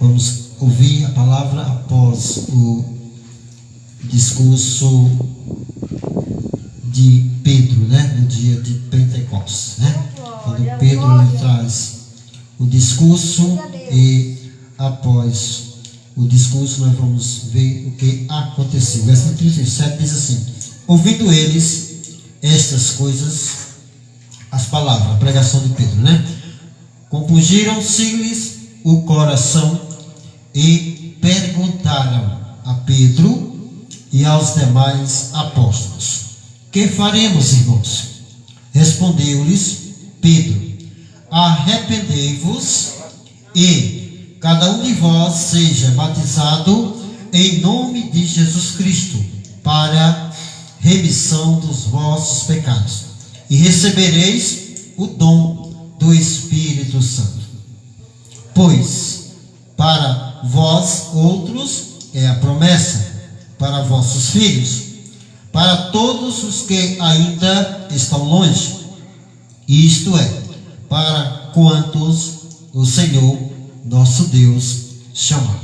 Vamos ouvir a palavra após o discurso de Pedro, né? No dia de Pentecostes, né? Quando Pedro ele traz o discurso e após o discurso nós vamos ver o que aconteceu. Versículo 37 diz assim: ouvindo eles estas coisas, as palavras, a pregação de Pedro, né? Compungiram-se-lhes o coração e perguntaram a Pedro e aos demais apóstolos: que faremos, irmãos? Respondeu-lhes Pedro: arrependei-vos e cada um de vós seja batizado em nome de Jesus Cristo para remissão dos vossos pecados, e recebereis o dom do Espírito Santo. Pois para vós outros é a promessa, para vossos filhos, para todos os que ainda estão longe, isto é, para quantos o Senhor nosso Deus chamar.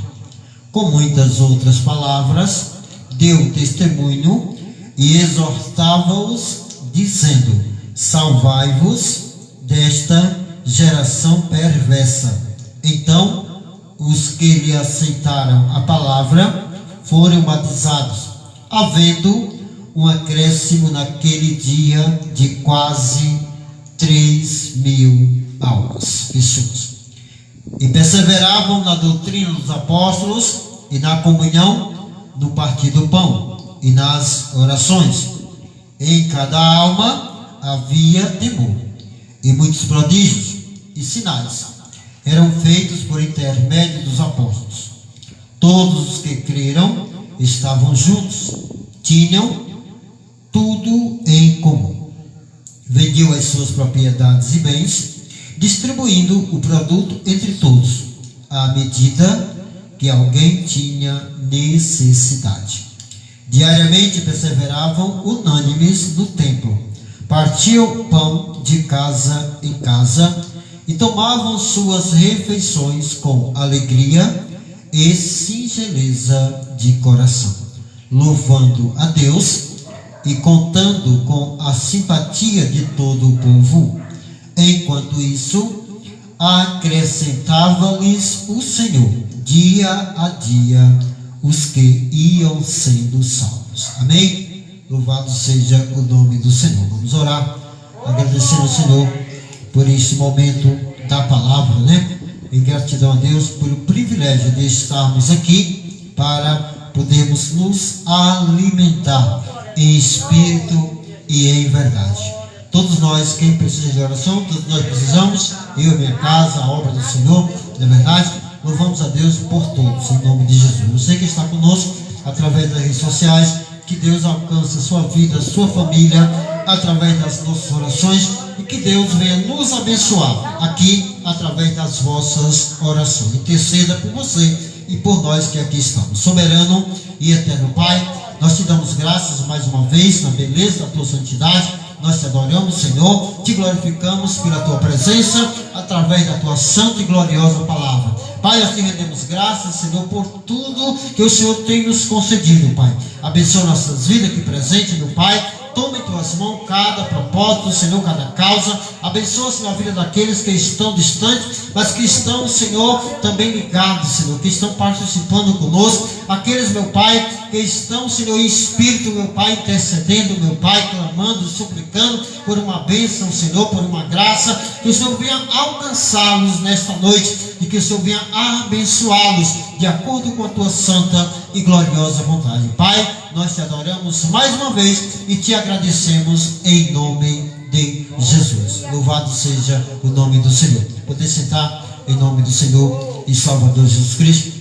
Com muitas outras palavras deu testemunho e exortava-os, dizendo: salvai-vos desta geração perversa. Então os que lhe aceitaram a palavra foram batizados, havendo um acréscimo naquele dia de quase 3.000 almas. Pessoas. E perseveravam na doutrina dos apóstolos e na comunhão, no partir do pão e nas orações. Em cada alma havia temor, e muitos prodígios e sinais eram feitos por intermédio dos apóstolos. Todos os que creram estavam juntos, tinham tudo em comum. Vendiam as suas propriedades e bens, distribuindo o produto entre todos, à medida que alguém tinha necessidade. Diariamente perseveravam unânimes no templo, partiam pão de casa em casa e tomavam suas refeições com alegria e singeleza de coração, louvando a Deus e contando com a simpatia de todo o povo. Enquanto isso, acrescentava-lhes o Senhor, dia a dia, os que iam sendo salvos. Amém? Louvado seja o nome do Senhor. Vamos orar, agradecendo ao Senhor por este momento da palavra, né? Em gratidão a Deus pelo privilégio de estarmos aqui para podermos nos alimentar em espírito e em verdade. Todos nós, quem precisa de oração, todos nós precisamos, eu e minha casa, a obra do Senhor, na verdade, louvamos a Deus por todos, em nome de Jesus. Você que está conosco através das redes sociais, que Deus alcance a sua vida, a sua família, através das nossas orações, e que Deus venha nos abençoar aqui, através das vossas orações. Interceda por você e por nós que aqui estamos. Soberano e eterno Pai, nós te damos graças mais uma vez na beleza da tua santidade. Nós te adoramos, Senhor, te glorificamos pela tua presença, através da tua santa e gloriosa palavra. Pai, nós te rendemos graças, Senhor, por tudo que o Senhor tem nos concedido, Pai. Abençoa nossas vidas aqui presente, meu Pai. Toma em tuas mãos cada propósito, Senhor, cada causa. Abençoa, Senhor, a vida daqueles que estão distantes, mas que estão, Senhor, também ligados, Senhor, que estão participando conosco. Aqueles, meu Pai, que estão, Senhor, em espírito, meu Pai, intercedendo, meu Pai, clamando, suplicando por uma bênção, Senhor, por uma graça. Que o Senhor venha alcançá-los nesta noite e que o Senhor venha abençoá-los de acordo com a tua santa e gloriosa vontade. Pai, nós te adoramos mais uma vez e te agradecemos em nome de Jesus. Louvado seja o nome do Senhor. Poder sentar em nome do Senhor e Salvador Jesus Cristo.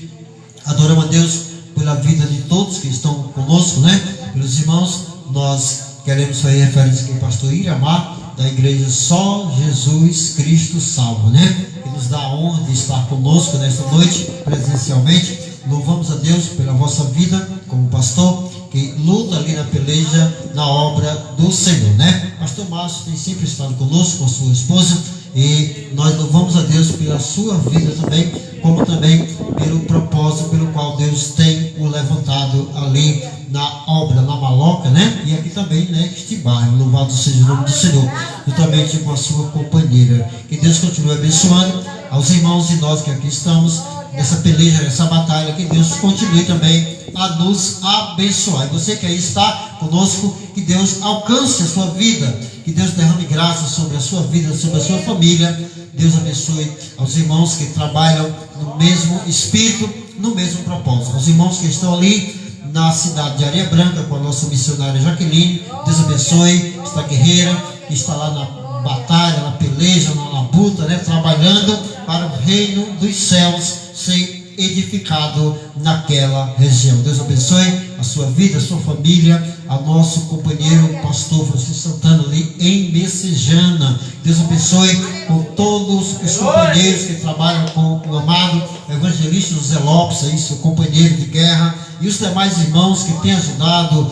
Adoramos a Deus pela vida de todos que estão conosco, né? Pelos irmãos, nós queremos fazer referência aqui ao pastor Iramar, da igreja Só Jesus Cristo Salva, né? Que nos dá a honra de estar conosco nesta noite, presencialmente. Louvamos a Deus pela vossa vida como pastor, que luta ali na peleja, na obra do Senhor, né? Pastor Márcio tem sempre estado conosco com a sua esposa, E nós louvamos a Deus pela sua vida também, como também pelo propósito pelo qual Deus tem o levantado ali na obra, na Maloca, né? E aqui também, né? Este bairro, louvado seja o nome do Senhor, juntamente com a sua companheira. Que Deus continue abençoando aos irmãos e nós que aqui estamos, nessa peleja, nessa batalha, que Deus continue também a nos abençoar. E você que aí está conosco, que Deus alcance a sua vida, que Deus derrame graça sobre a sua vida, sobre a sua família. Deus abençoe aos irmãos que trabalham no mesmo espírito, no mesmo propósito. Aos irmãos que estão ali na cidade de Areia Branca com a nossa missionária Jaqueline, Deus abençoe esta guerreira que está lá na batalha, na peleja, na labuta, né, trabalhando para o reino dos céus ser edificado naquela região. Deus abençoe a sua vida, a sua família, ao nosso companheiro pastor Francisco Santana ali em Messejana. Deus abençoe com todos os companheiros que trabalham com o amado evangelista José Lopes, aí, seu companheiro de guerra, e os demais irmãos que têm ajudado,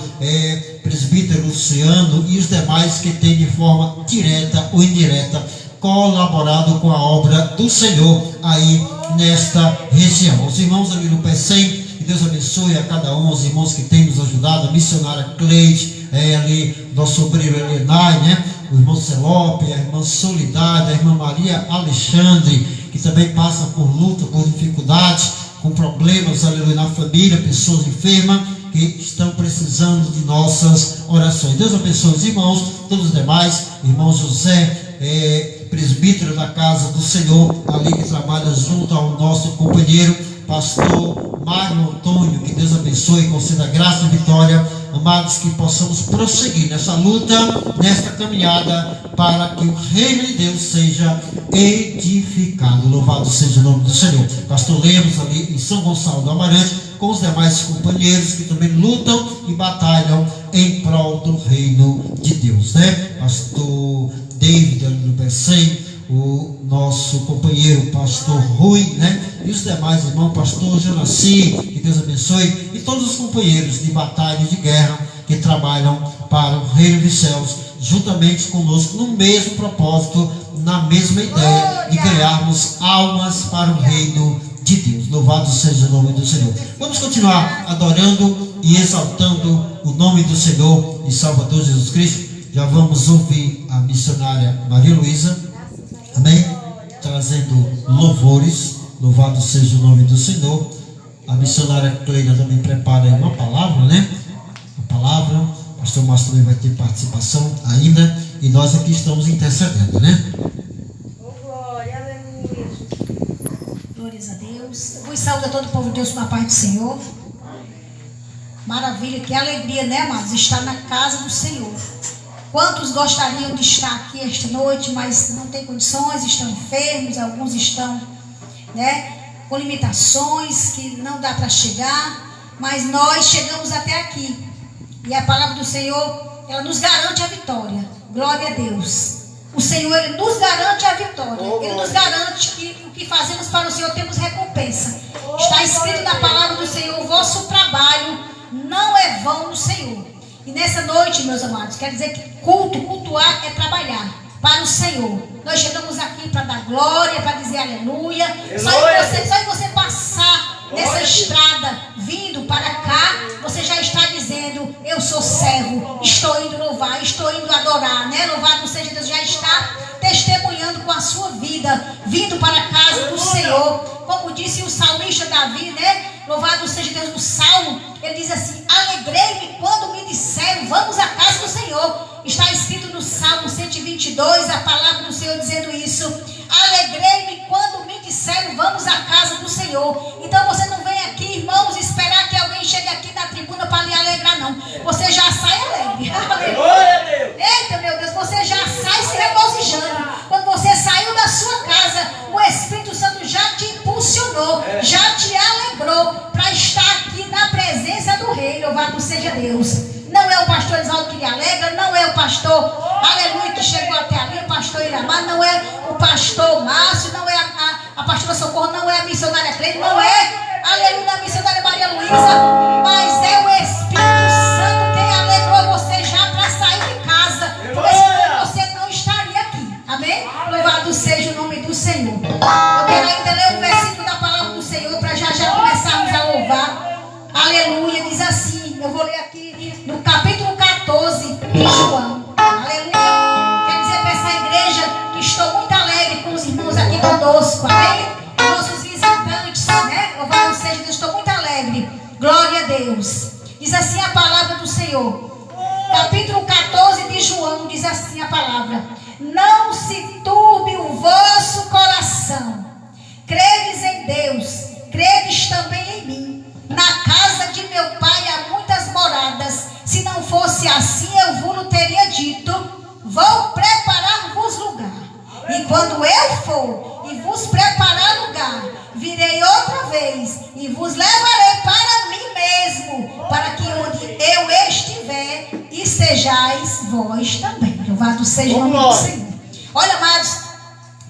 presbítero Luciano, e os demais que têm de forma direta ou indireta colaborado com a obra do Senhor aí nesta região. Os irmãos ali no P100, que Deus abençoe a cada um, os irmãos que têm nos ajudado, a missionária Cleide, ali, nosso obreiro Elenai, né? O irmão Celope, a irmã Solidária, a irmã Maria Alexandre, que também passa por luta, por dificuldades, com problemas, aleluia, na família, pessoas enfermas, que estão precisando de nossas orações. Deus abençoe os irmãos, todos os demais, irmão José, presbítero da casa do Senhor, ali que trabalha junto ao nosso companheiro, pastor Mário Antônio. Que Deus abençoe, conceda graça e vitória, amados, que possamos prosseguir nessa luta, nesta caminhada, para que o reino de Deus seja edificado. Louvado seja o nome do Senhor. Pastor Lemos ali em São Gonçalo do Amarante, com os demais companheiros que também lutam e batalham em prol do reino de Deus, né? Pastor David ali no P100, o nosso companheiro pastor Rui, né? E os demais irmãos, pastor Jonassi, que Deus abençoe, e todos os companheiros de batalha e de guerra que trabalham para o reino dos céus, juntamente conosco, no mesmo propósito, na mesma ideia de ganharmos almas para o reino de Deus. Louvado seja o nome do Senhor. Vamos continuar adorando e exaltando o nome do Senhor e Salvador Jesus Cristo. Já vamos ouvir a missionária Maria Luísa, amém? Trazendo louvores. Louvado seja o nome do Senhor. A missionária Cleina também prepara aí uma palavra, né? A palavra. O pastor Márcio também vai ter participação ainda. E nós aqui estamos intercedendo, né? Glória, aleluia. Glórias a Deus. Eu vos saúdo a todo o povo de Deus com a paz do Senhor. Maravilha, que alegria, né, amados? Estar na casa do Senhor. Quantos gostariam de estar aqui esta noite, mas não tem condições, estão enfermos, alguns estão, né, com limitações, que não dá para chegar, mas nós chegamos até aqui. E a palavra do Senhor, ela nos garante a vitória. Glória a Deus. O Senhor, Ele nos garante a vitória. Ele nos garante que o que fazemos para o Senhor temos recompensa. Está escrito na palavra do Senhor: o vosso trabalho não é vão no Senhor. E nessa noite, meus amados, quer dizer que cultuar é trabalhar para o Senhor. Nós chegamos aqui para dar glória, para dizer aleluia. Só de você passar nessa estrada, vindo para cá, você já está dizendo: eu sou servo, estou indo louvar, estou indo adorar, né? Louvado seja Deus, já está testemunhando com a sua vida, vindo para a casa do Senhor. Como disse o salmista Davi, né? Louvado seja Deus, no Salmo, ele diz assim: alegrei-me quando me disseram, vamos à casa do Senhor. Está escrito no Salmo 122, a palavra do Senhor dizendo isso: alegrei-me quando me disseram, vamos à casa do Senhor. Então você não vem aqui, irmãos, esperar que alguém chegue aqui na tribuna para lhe alegrar, não. Você já sai alegre. Aleluia. Eita, meu Deus, você já sai se regozijando. Quando você saiu da sua casa, o Espírito Santo já te impulsionou, já te alegrou para estar aqui na presença do Rei. Louvado seja Deus. Não é o pastor Exalto que lhe alegra, não é o pastor, aleluia, que chegou até ali, o pastor Iramar, não é o pastor Márcio, não é a pastora Socorro, não é a missionária Cleide, não é, aleluia, a missionária Maria Luísa, mas é o Espírito Santo quem alegrou você já para sair de casa, porque senão você não estaria aqui, amém? Louvado seja Deus. Diz assim a palavra do Senhor. Capítulo 14 de João diz assim a palavra: não se turbe o vosso coração. Credes em Deus, credes também em mim. Na casa de meu pai há muitas moradas. Se não fosse assim, eu vos teria dito: vou preparar-vos lugar. E quando eu for e vos preparar lugar, virei outra vez e vos levarei para mim mesmo, para que onde eu estiver, estejais vós também. Louvado seja o nome do Senhor. Olha, amados,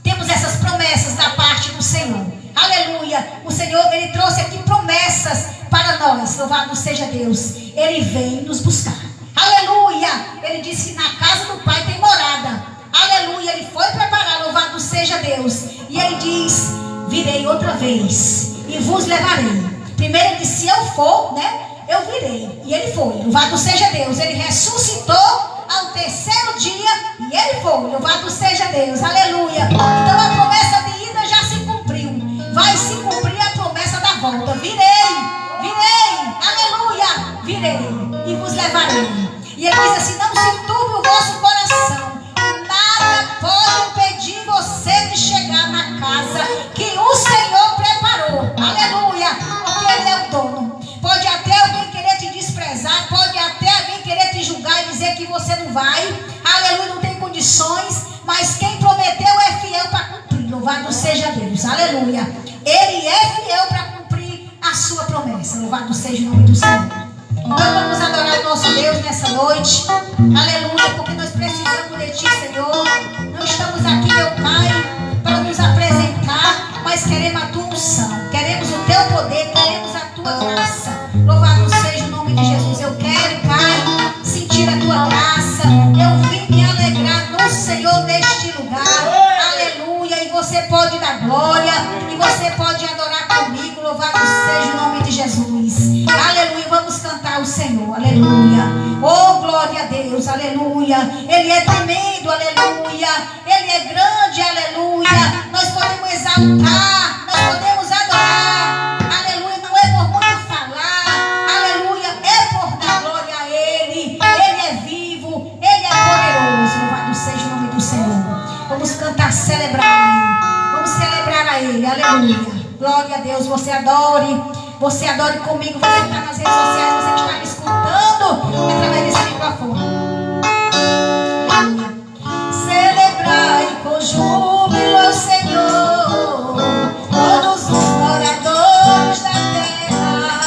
temos essas promessas da parte do Senhor. Aleluia. O Senhor, Ele trouxe aqui promessas para nós. Louvado seja Deus. Ele vem nos buscar. Aleluia. Ele disse que na casa do Pai tem morada. Aleluia. Ele foi preparar. Louvado seja Deus. E Ele diz: virei outra vez e vos levarei. Primeiro Ele disse: se eu for, eu virei. E Ele foi. Louvado seja Deus. Ele ressuscitou ao terceiro dia e Ele foi. Louvado seja Deus. Aleluia. Então a promessa de ida já se cumpriu. Vai se cumprir a promessa da volta. Virei, aleluia, virei e vos levarei. E Ele diz assim: não se turbe o vosso coração. Nada pode impedir você de chegar na casa que o Senhor preparou. Aleluia, porque Ele é o dono. Pode até alguém querer te desprezar, pode até alguém querer te julgar e dizer que você não vai. Aleluia, não tem condições. Mas quem prometeu é fiel para cumprir. Louvado seja Deus. Aleluia. Ele é fiel para cumprir a sua promessa. Louvado seja o nome do Senhor. Então vamos adorar o nosso Deus nessa noite. Aleluia, porque nós precisamos de Ti, Senhor. Não estamos aqui, meu Pai, para nos apresentar, mas queremos a Tua unção. Queremos o Teu poder, queremos a Tua graça. Louvado seja o nome de Jesus. Eu quero, Pai, sentir a Tua graça. Eu vim me alegrar no Senhor neste lugar. Aleluia. E você pode dar glória, e você pode adorar comigo. Louvado seja o nome de Jesus. Aleluia. Vamos cantar o Senhor. Aleluia. Oh, glória a Deus. Aleluia. Ele é tremendo. Aleluia. Ele é grande. Aleluia. Nós podemos exaltar, nós podemos adorar. Aleluia. Não é por muito falar. Aleluia. É por dar glória a Ele. Ele é vivo. Ele é poderoso. Louvado seja o nome do Senhor. Vamos cantar, celebrar a Ele. Vamos celebrar a Ele. Aleluia. Glória a Deus. Você adore comigo. Você está nas redes sociais, você que está me escutando através desse microfone. Aleluia. Celebrai com júbilo ao Senhor, todos os moradores da terra.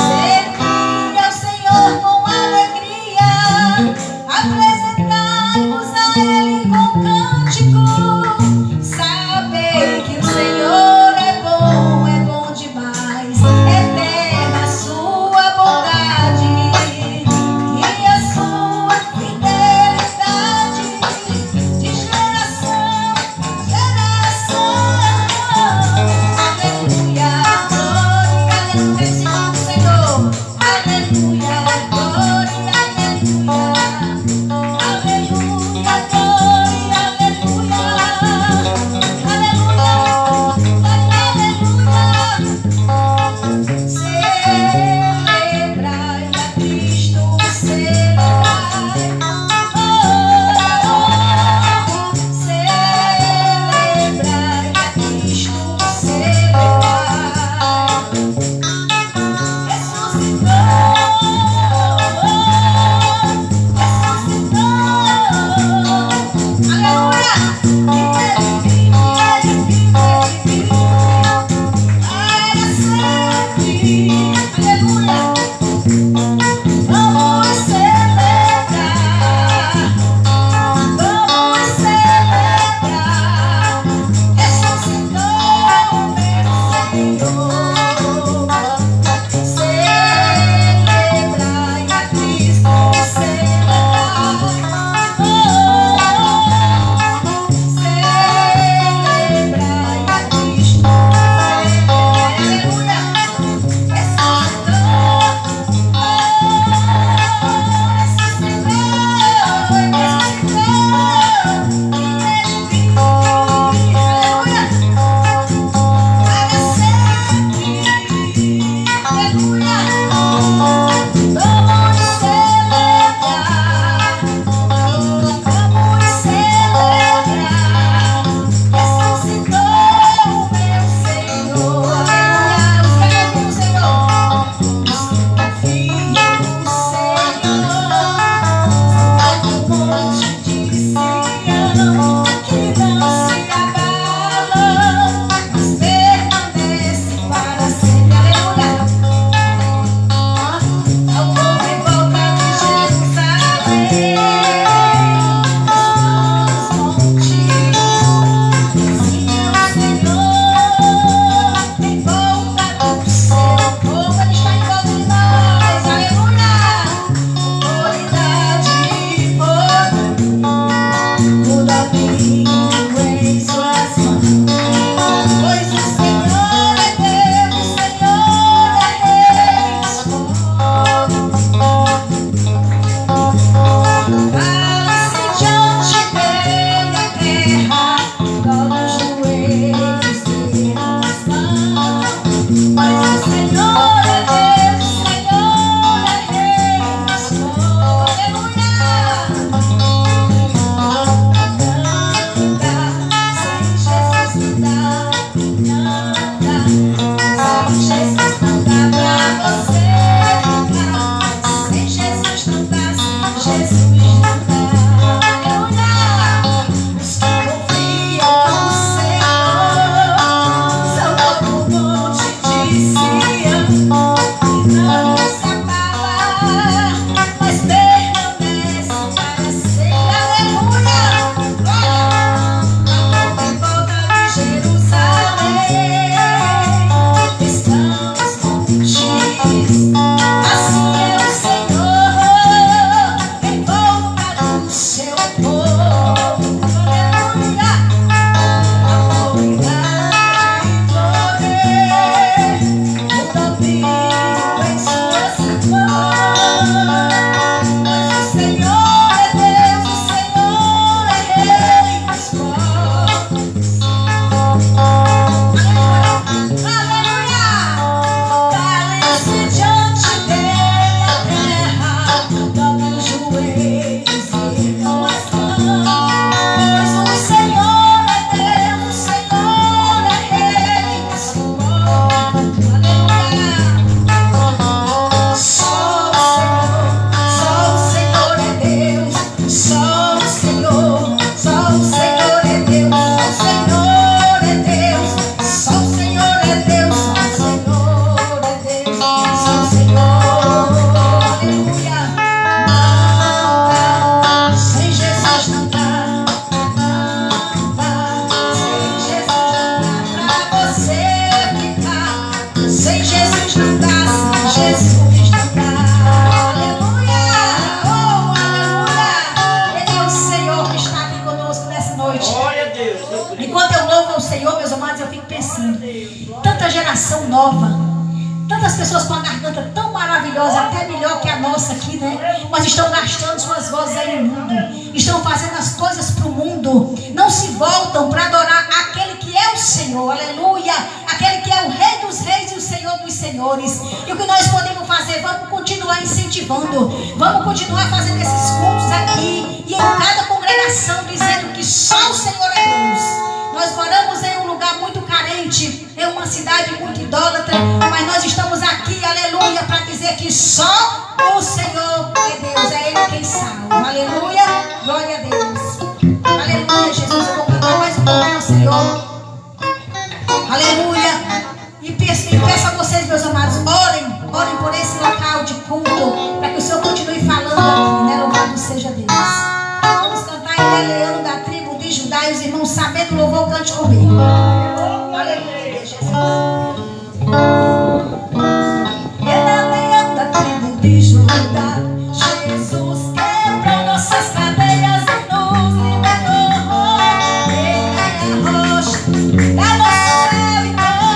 Servi ao Senhor com alegria, apresentai-vos a Ele com cântico. Sabei que o Senhor é bom demais. Eterna a sua bondade e a sua fidelidade, de geração em geração. Aleluia, glória, aleluia, Senhor. Aleluia, glória, aleluia. Aleluia, glória, aleluia. Celebrai a Cristo, celebrai. Celebrai a Cristo, celebrai. Ressuscitou, aleluia. Ele vive. Para sempre, aleluia. Vamos celebrar, ressuscitou meu Senhor. Celebrai a Cristo, celebrai. Celebrai a Cristo, aleluia. Para sempre. geração nova. Tantas pessoas com a garganta tão maravilhosa, até melhor que a nossa aqui, né? Mas estão gastando suas vozes aí no mundo. Estão fazendo as coisas para o mundo. Não se voltam para adorar aquele que é o Senhor. Aleluia! Aquele que é o Rei dos Reis e o Senhor dos Senhores. E o que nós podemos fazer? Vamos continuar incentivando. Vamos continuar fazendo esses cultos aqui. E em cada congregação dizendo que só o Senhor é Deus. Nós moramos em um lugar muito carente, em uma cidade muito idólatra, mas nós estamos aqui, aleluia, para dizer que só o Senhor é Deus, é Ele quem salva. Aleluia, glória a Deus. Aleluia, Jesus, eu vou cantar mais um pouquinho ao Senhor. Aleluia. E peço a vocês, meus amados, orem por esse local de culto, para que o Senhor continue falando aqui, né? Louvado seja Deus. Vamos cantar em Leão da tribo de Judá, e os irmãos sabendo louvor, cante comigo. Aleluia, Jesus. Ele é leão da tribo de Judá, Jesus quebrou nossas cadeias e nos libertou. Ele é a rocha da nossa vitória,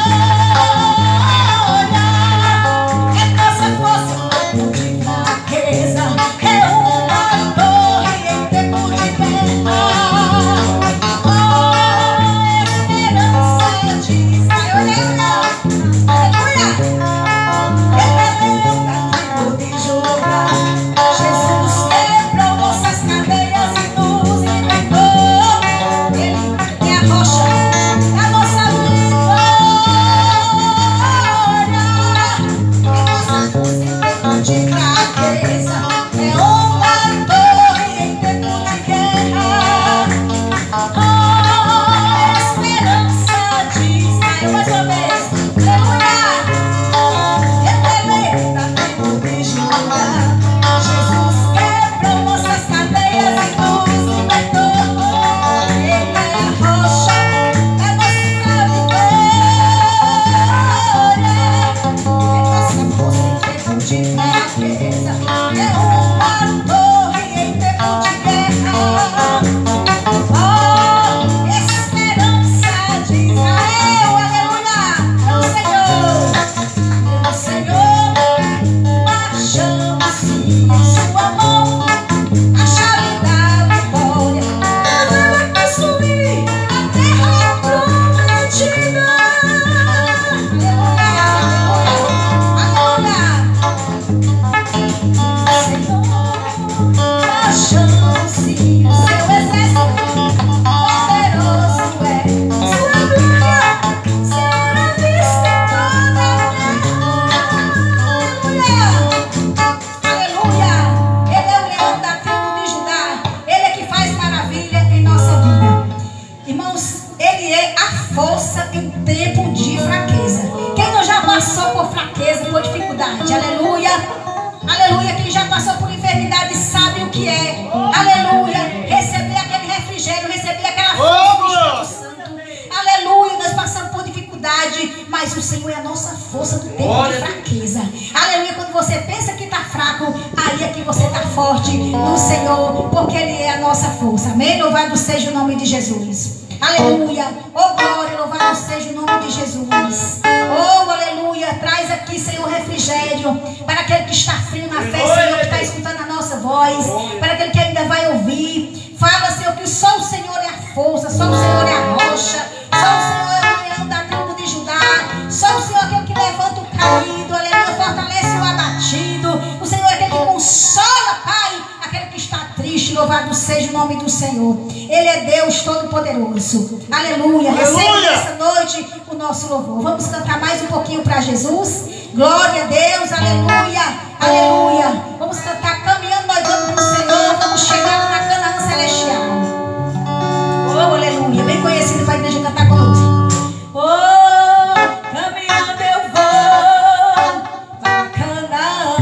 é nossa força de fraqueza, é uma torre em tempo de guerra. Esperança de Israel. Mas o Senhor é a nossa força do tempo de fraqueza. Aleluia, quando você pensa que está fraco, aí é que você está forte no Senhor, porque Ele é a nossa força. Amém? Louvado seja o nome de Jesus. Aleluia. Oh glória, louvado seja o nome de Jesus. Oh aleluia, traz aqui, Senhor, refrigério para aquele que está frio na fé, Senhor, que está escutando a nossa voz, para aquele que ainda vai ouvir. Fala, Senhor, que só o Senhor é a força, só o Senhor é a rocha, só o Senhor é o leão da tribo de Judá, só o Senhor é aquele que levanta o caído, aleluia, fortalece o abatido. O Senhor é aquele que consola, Pai, aquele que está triste. Louvado seja o nome do Senhor. Ele é Deus Todo-Poderoso. Aleluia. Receba nessa noite o nosso louvor. Vamos cantar mais um pouquinho para Jesus. Glória a Deus. Aleluia. Aleluia. Vamos cantar caminhando, nós vamos para o Senhor. Vamos chegar na Canaã Celestial. Oh, aleluia. Bem conhecido para a igreja cantar conosco. Oh, caminhando eu vou para Canaã.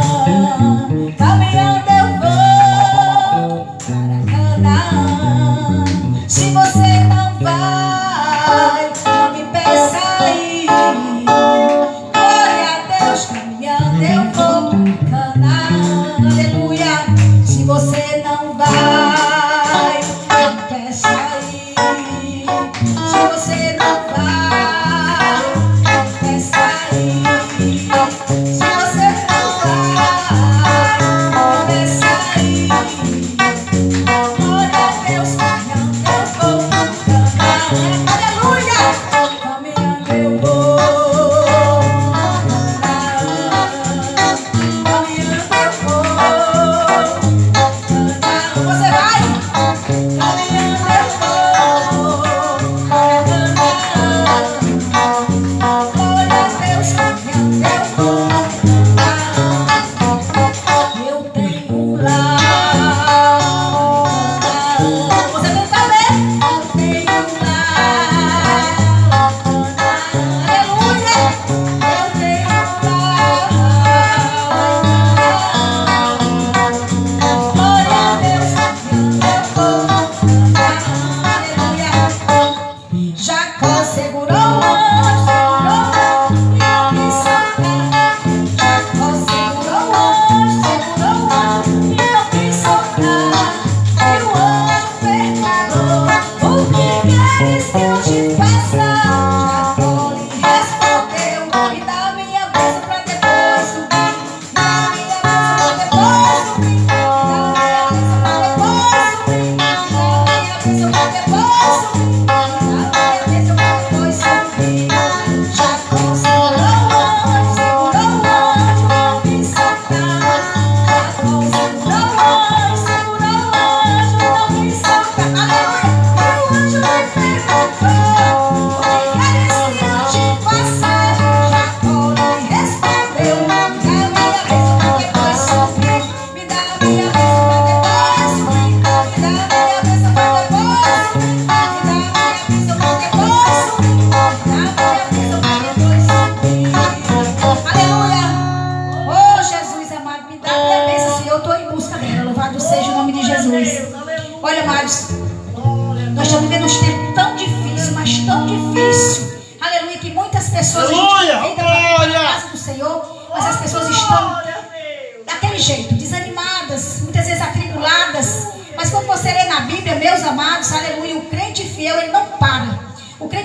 Caminhando eu vou para Canaã. Se você não vai, não me peça aí. Glória a Deus, caminhando eu vou para Canaã.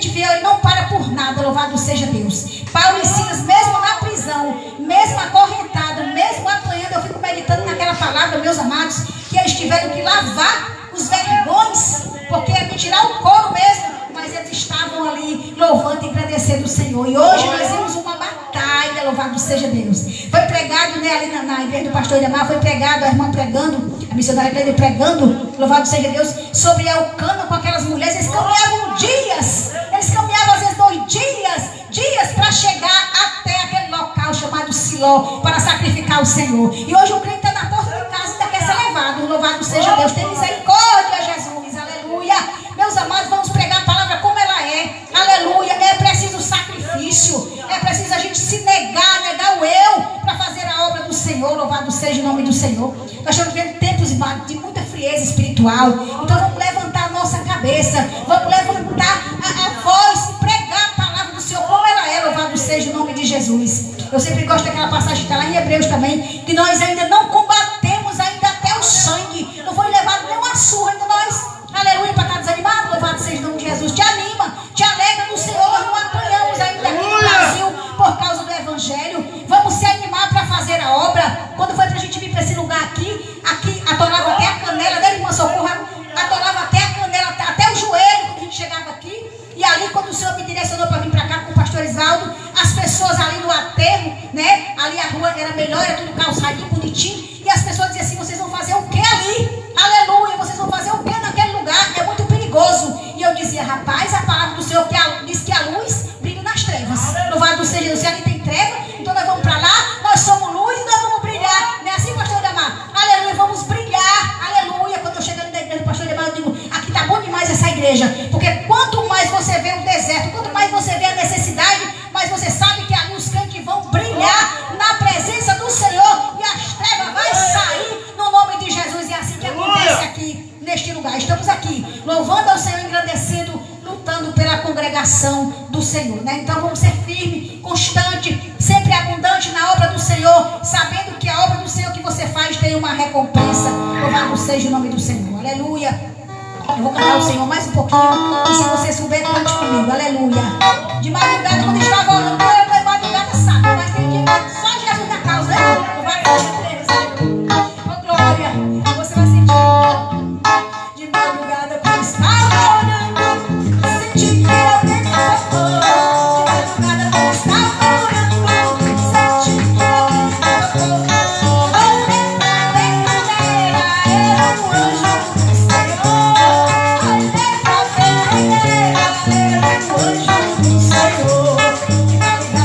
gente vê, ele não para por nada, louvado seja Deus. Paulo e Silas, mesmo na prisão, mesmo acorrentado, mesmo apanhando, eu fico meditando naquela palavra, meus amados, que eles tiveram que lavar os vergões, porque ia me tirar o couro mesmo, mas eles estavam ali louvando e agradecendo o Senhor. E hoje nós vimos uma batalha, louvado seja Deus. Foi pregado, né, ali na igreja do pastor Iramar, foi pregado, a irmã pregando, a missionária Cleide pregando, louvado seja Deus, sobre Elcana com aquelas mulheres. Eles caminhavam dias, eles caminhavam às vezes 2 dias para chegar até aquele local chamado Siló, para sacrificar o Senhor. E hoje o crente está na porta de casa e ainda quer ser levado, louvado seja Deus. Tem misericórdia, Jesus, aleluia. Meus amados, vamos pregar a palavra como ela é, aleluia. É preciso sacrifício, é preciso a gente se negar o eu, para fazer a obra do Senhor, louvado seja o nome do Senhor. Nós estamos vivendo tempos de muita frieza espiritual, então vamos levantar a nossa cabeça, vamos levantar a voz, pregar a palavra do Senhor como ela é, louvado seja o nome de Jesus. Eu sempre gosto daquela passagem que está lá em Hebreus também, que nós ainda não combatemos ainda até o sangue, não foi levado nenhuma surra ainda nós, aleluia, para estar desanimado, louvado seja o nome de Jesus. Te anima, te alegra no Senhor. Nós não apanhamos ainda aqui no Brasil por causa do Evangelho. Vamos se animar para fazer a obra. Quando foi para a gente vir para esse lugar aqui atolava até a canela, né, irmã Socorro? Atolava até a canela, até o joelho quando a gente chegava aqui. E ali, quando o Senhor me direcionou para vir para cá com o pastor Isaldo, as pessoas ali no aterro, né? Ali a rua era melhor, era tudo calçadinho, bonitinho. E as pessoas diziam assim: vocês vão fazer o que ali? Aleluia, vocês vão fazer o que naquele lugar? É muito perigoso. E eu dizia: rapaz, a palavra do Senhor diz que a luz brilha nas trevas. Louvado seja Deus. Se ali tem treva, então nós vamos para lá, nós somos luz e nós vamos brilhar. Não é assim, pastor Damar? Aleluia, vamos brilhar. Aleluia. Quando eu chego ali na igreja do pastor Damar, eu digo: aqui está bom demais essa igreja. Porque quanto mais você vê o deserto, quanto mais você vê a necessidade, mais você sabe que ali os crentes vão brilhar na presença do Senhor e as trevas vão sair no nome de Jesus. E é assim que acontece aqui neste lugar. Estamos aqui louvando ao Senhor, engrandecendo, lutando pela congregação do Senhor, né? Então vamos ser firmes, constante, sempre abundante na obra do Senhor, sabendo que a obra do Senhor que você faz tem uma recompensa. Louvado seja o nome do Senhor, aleluia. Eu vou cantar o Senhor mais um pouquinho, e se você souber, cante comigo, aleluia. De madrugada, quando estava orando, eu era de madrugada, sabe, mas tem dia que só Jesus na causa, né? Vai Deus, oh glória, você vai sentir. De madrugada, quando estava orando, senti que alguém me tocou. De madrugada, quando estava orando, senti que alguém me tocou. Olhei pra peneira, era um anjo do Senhor. Olhei pra peneira, era um anjo do Senhor. De madrugada,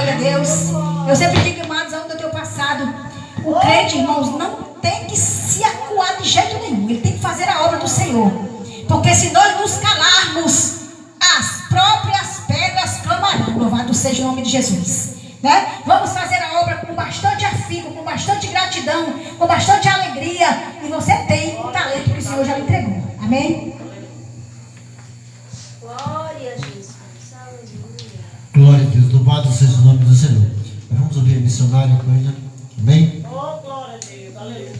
Glória a Deus. Eu sempre digo, amados, aonde eu tenho passado, o crente, irmãos, não tem que se acuar de jeito nenhum. Ele tem que fazer a obra do Senhor. Porque se nós nos calarmos, as próprias pedras clamarão. Louvado seja o nome de Jesus, né? Vamos fazer a obra com bastante afinco, com bastante gratidão, com bastante alegria. E você tem o talento que o Senhor já lhe entregou. Amém? Glória a Jesus. Aleluia. Glória a Deus, louvado seja o nome do Senhor. Vamos ouvir a missionária Cleina. Amém? Oh, glória a Deus, aleluia.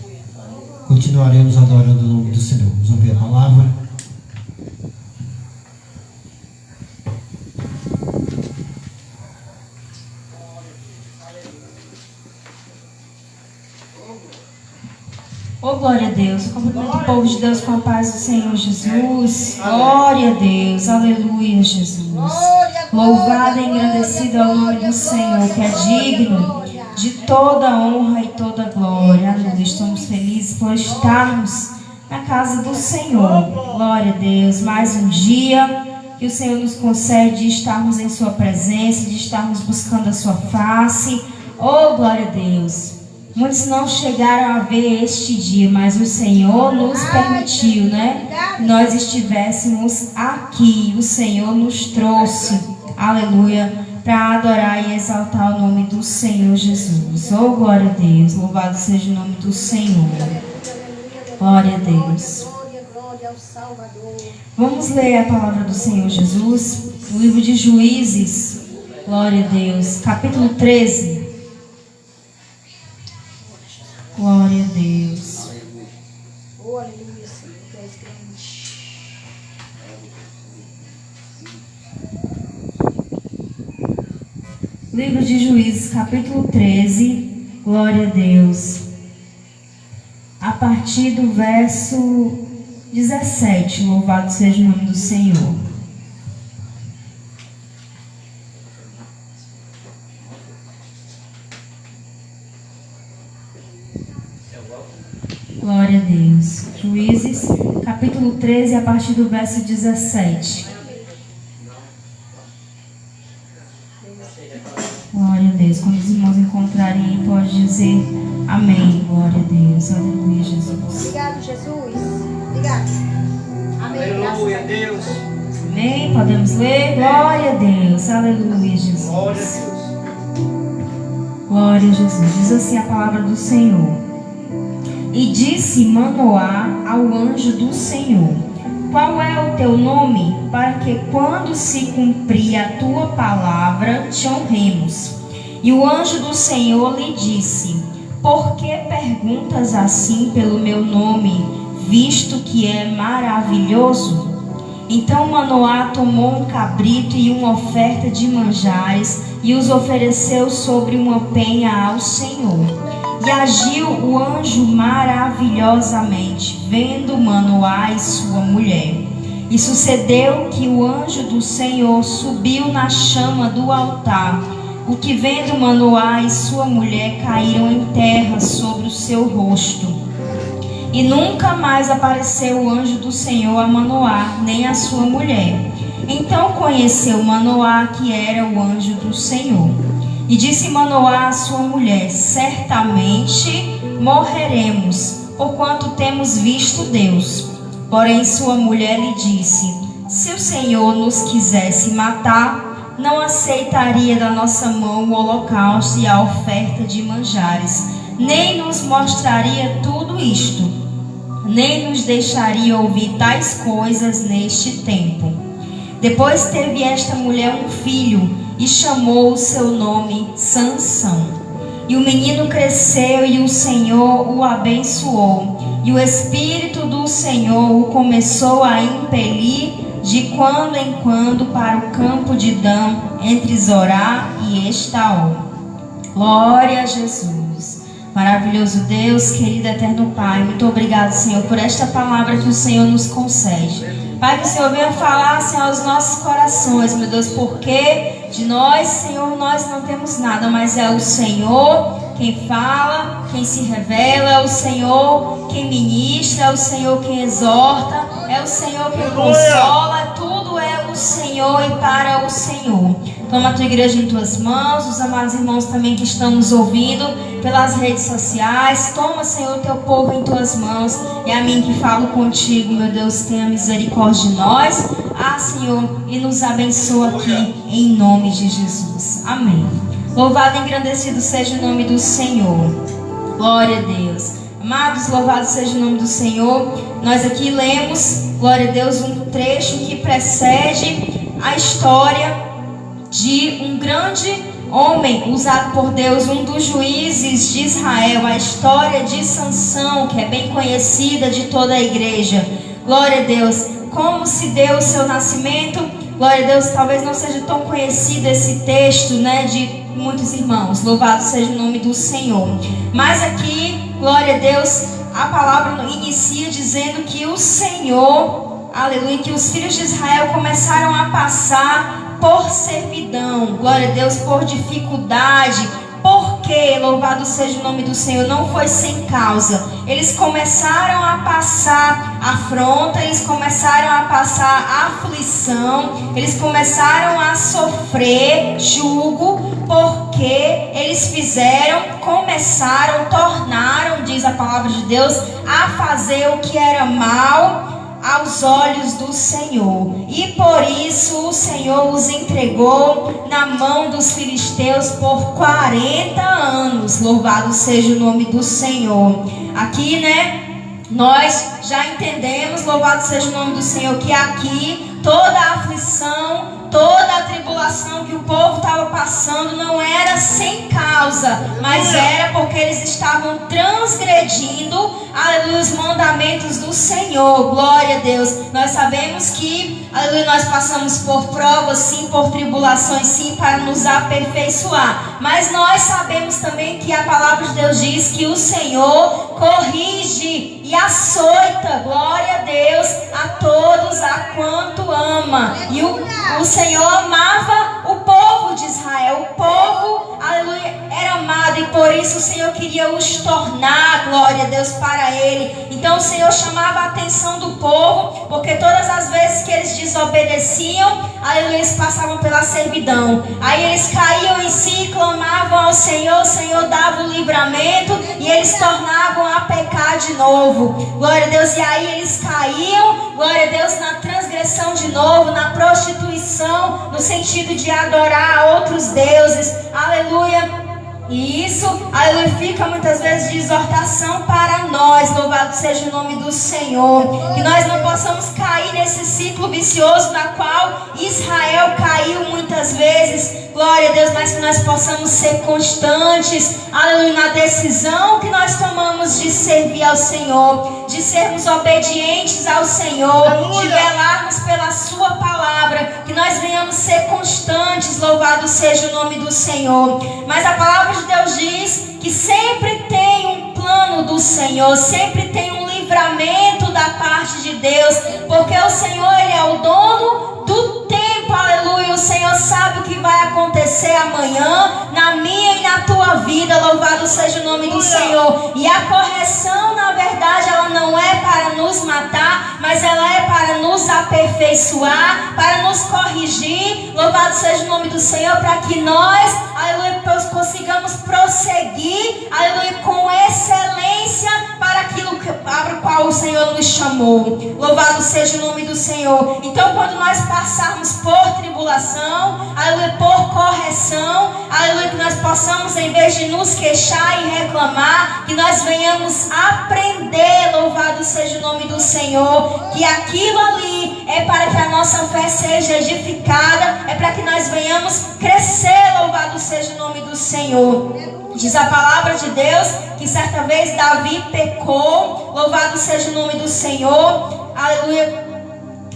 Continuaremos adorando o nome do Senhor. Vamos ouvir a palavra. Oh, glória a Deus. Eu cumprimento o povo de Deus com a paz do Senhor Jesus. Glória a Deus. Aleluia, Jesus. Louvado e engrandecido é o nome do Senhor, que é digno de toda honra e toda glória. Aleluia. Estamos felizes por estarmos na casa do Senhor. Glória a Deus. Mais um dia que o Senhor nos concede de estarmos em sua presença, de estarmos buscando a sua face. Oh, glória a Deus. Muitos não chegaram a ver este dia, mas o Senhor nos permitiu, né? Nós estivéssemos aqui. O Senhor nos trouxe, aleluia, para adorar e exaltar o nome do Senhor Jesus. Oh, glória a Deus. Louvado seja o nome do Senhor. Glória a Deus. Vamos ler a palavra do Senhor Jesus no livro de Juízes. Glória a Deus. Capítulo 13. Glória a Deus. Oh, aleluia, Senhor, tu és grande. Livro de Juízes, capítulo 13. Glória a Deus. A partir do verso 17. Louvado seja o nome do Senhor. Glória a Deus. Juízes, capítulo 13, a partir do verso 17. Glória a Deus. Quando os irmãos encontrarem, pode dizer amém. Glória a Deus. Aleluia, Jesus. Obrigado, Jesus. Obrigado. Amém. Aleluia, Deus. Amém. Podemos ler? Glória a Deus. Aleluia, Jesus. Glória a Deus. Glória a Jesus. Diz assim a palavra do Senhor. E disse Manoá ao anjo do Senhor: qual é o teu nome, para que quando se cumprir a tua palavra te honremos? E o anjo do Senhor lhe disse: por que perguntas assim pelo meu nome, visto que é maravilhoso? Então Manoá tomou um cabrito e uma oferta de manjares e os ofereceu sobre uma penha ao Senhor. E agiu o anjo maravilhosamente, vendo Manoá e sua mulher. E sucedeu que o anjo do Senhor subiu na chama do altar, o que vendo Manoá e sua mulher caíram em terra sobre o seu rosto. E nunca mais apareceu o anjo do Senhor a Manoá, nem a sua mulher. Então conheceu Manoá que era o anjo do Senhor. E disse Manoá à sua mulher: certamente morreremos, porquanto temos visto Deus. Porém sua mulher lhe disse: se o Senhor nos quisesse matar, não aceitaria da nossa mão o holocausto e a oferta de manjares, nem nos mostraria tudo isto, nem nos deixaria ouvir tais coisas neste tempo. Depois teve esta mulher um filho, e chamou o seu nome Sansão. E o menino cresceu, e o Senhor o abençoou. E o Espírito do Senhor o começou a impelir de quando em quando para o campo de Dan, entre Zorá e Estaol. Glória a Jesus. Maravilhoso Deus, querido eterno Pai, muito obrigado, Senhor, por esta palavra que o Senhor nos concede. Pai, que o Senhor venha falar, Senhor, aos nossos corações, meu Deus, porque de nós, Senhor, nós não temos nada, mas é o Senhor quem fala, quem se revela, é o Senhor quem ministra, é o Senhor quem exorta, é o Senhor quem consola, tudo é o Senhor e para o Senhor. Toma a tua igreja em tuas mãos, os amados irmãos também que estão nos ouvindo pelas redes sociais. Toma, Senhor, o teu povo em tuas mãos. E a mim que falo contigo, meu Deus, tenha misericórdia de nós. Senhor, e nos abençoa aqui em nome de Jesus. Amém. Louvado e engrandecido seja o nome do Senhor. Glória a Deus. Amados, louvado seja o nome do Senhor. Nós aqui lemos, glória a Deus, um trecho que precede a história de um grande homem usado por Deus, um dos juízes de Israel, a história de Sansão, que é bem conhecida de toda a igreja. Glória a Deus. Como se deu o seu nascimento? Glória a Deus. Talvez não seja tão conhecido esse texto, né, de muitos irmãos. Louvado seja o nome do Senhor. Mas aqui, glória a Deus, a palavra inicia dizendo que o Senhor, aleluia, que os filhos de Israel começaram a passar por servidão, glória a Deus, por dificuldade. Porque, louvado seja o nome do Senhor, não foi sem causa. Eles começaram a passar afronta, eles começaram a passar aflição, eles começaram a sofrer jugo, porque eles tornaram, diz a palavra de Deus, a fazer o que era mal aos olhos do Senhor. E por isso o Senhor os entregou na mão dos filisteus por 40 anos. Louvado seja o nome do Senhor. Aqui, né, nós já entendemos, louvado seja o nome do Senhor, que aqui toda a aflição, toda a tribulação que o povo estava passando não era sem causa, mas era porque eles estavam transgredindo, aleluia, os mandamentos do Senhor. Glória a Deus. Nós sabemos que, aleluia, nós passamos por provas, sim, por tribulações, sim, para nos aperfeiçoar. Mas nós sabemos também que a palavra de Deus diz que o Senhor corrige e açoita, glória a Deus, a todos a quanto ama. E o Senhor amava o povo de Israel. O povo, aleluia, era amado, e por isso o Senhor queria os tornar, glória a Deus, para Ele. Então o Senhor chamava a atenção do povo, porque todas as vezes que eles desobedeciam, aleluia, eles passavam pela servidão. Aí eles caíam em si, clamavam ao Senhor, o Senhor dava o livramento, e eles tornavam a pecar de novo. Glória a Deus. E aí eles caíam, glória a Deus, na transgressão de novo, na prostituição, no sentido de adorar a outros deuses. Aleluia. E isso, aleluia, fica muitas vezes de exortação para nós. Louvado seja o nome do Senhor. Que nós não possamos cair nesse ciclo vicioso na qual Israel caiu muitas vezes. Glória a Deus, mas que nós possamos ser constantes, aleluia, na decisão que nós tomamos de servir ao Senhor, de sermos obedientes ao Senhor, de velarmos pela Sua palavra, que nós venhamos ser constantes. Louvado seja o nome do Senhor. Mas a palavra de Deus diz que sempre tem um plano do Senhor, sempre tem um livramento da parte de Deus, porque o Senhor, Ele é o dono do tempo, aleluia. O Senhor sabe o que vai acontecer amanhã, na minha e na tua vida. Louvado seja o nome do Senhor. E a correção, na verdade, ela não é para nos matar, mas ela é para nos aperfeiçoar, para nos corrigir. Louvado seja o nome do Senhor, para que nós, aleluia, consigamos prosseguir, aleluia, com excelência para aquilo para o qual o Senhor nos chamou. Louvado seja o nome do Senhor. Então, quando nós passarmos por tribulação, aleluia, por correção, aleluia, que nós possamos, em vez de nos queixar e reclamar, que nós venhamos aprender, louvado seja o nome do Senhor, que aquilo ali é para que a nossa fé seja edificada, é para que nós venhamos crescer. Louvado seja o nome do Senhor. Diz a palavra de Deus que certa vez Davi pecou, louvado seja o nome do Senhor, aleluia,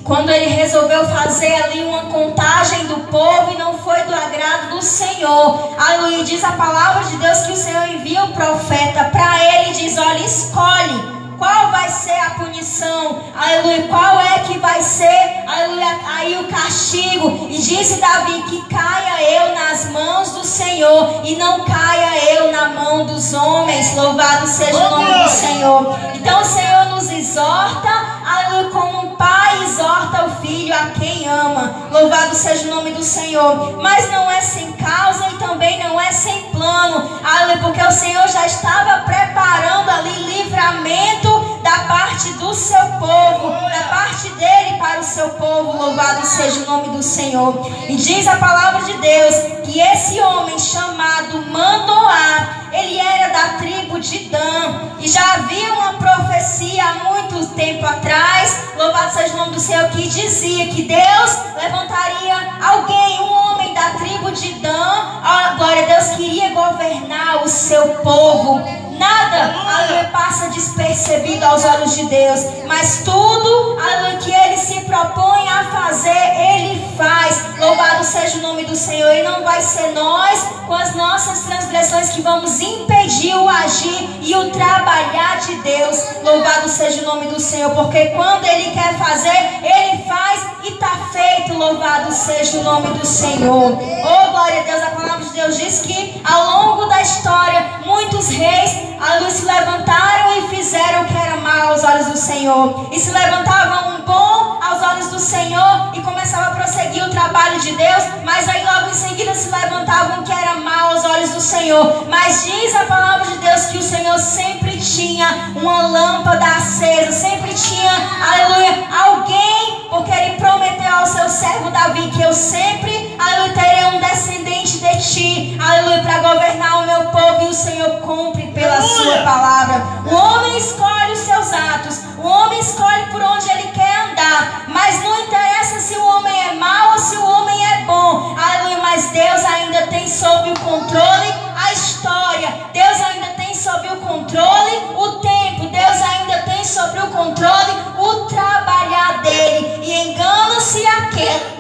quando ele resolveu fazer ali uma contagem do povo e não foi do agrado do Senhor, aleluia. Diz a palavra de Deus que o Senhor envia o profeta para ele e diz: olha, escolhe qual vai ser a punição, aleluia, qual é que vai ser, aleluia, aí o castigo. E disse Davi: que caia eu nas mãos do Senhor e não caia eu na mão dos homens. Louvado seja o nome do Senhor. Então o Senhor nos exorta, aleluia, como um pai exorta o filho a quem ama. Louvado seja o nome do Senhor. Mas não é sem causa e também não é sem plano, aleluia, porque o Senhor já estava preparando ali livramento da parte do seu povo, da parte dele para o seu povo. Louvado seja o nome do Senhor. E diz a palavra de Deus que esse homem chamado Manoá, ele era da tribo de Dan, e já havia uma profecia há muito tempo atrás, louvado seja o nome do Senhor, que dizia que Deus levantaria alguém, um homem da tribo de Dan. Glória a Deus, queria governar o seu povo. Nada, aleluia, passa despercebido aos olhos de Deus, mas tudo, aleluia, que ele se propõe a fazer, ele faz. Louvado seja o nome do Senhor. E não vai ser nós, com as nossas transgressões, que vamos impedir o agir e o trabalhar de Deus. Louvado seja o nome do Senhor, porque quando ele quer fazer, ele faz e está feito. Louvado seja o nome do Senhor. Oh, glória a Deus. A palavra de Deus diz que ao longo da história, muitos reis, aleluia, se levantaram e fizeram o que era mal aos olhos do Senhor, e se levantavam um bom aos olhos do Senhor e começavam a prosseguir o trabalho de Deus, mas aí logo em seguida se levantavam o que era mal aos olhos do Senhor. Mas diz a palavra de Deus que o Senhor sempre tinha uma lâmpada acesa, sempre tinha, aleluia, alguém, porque ele prometeu ao seu servo Davi que eu sempre, aleluia, terei um descendente de ti, aleluia, para governar o meu povo, e o Senhor cumpre pela sua palavra. O homem escolhe os seus atos, o homem escolhe por onde ele quer andar, mas não interessa se o homem é mau ou se o homem é bom, aleluia, mas Deus ainda tem sob o controle a história, Deus ainda tem sob o controle o tempo, Deus ainda tem sobre o controle o trabalhar dele. E engana-se aquele,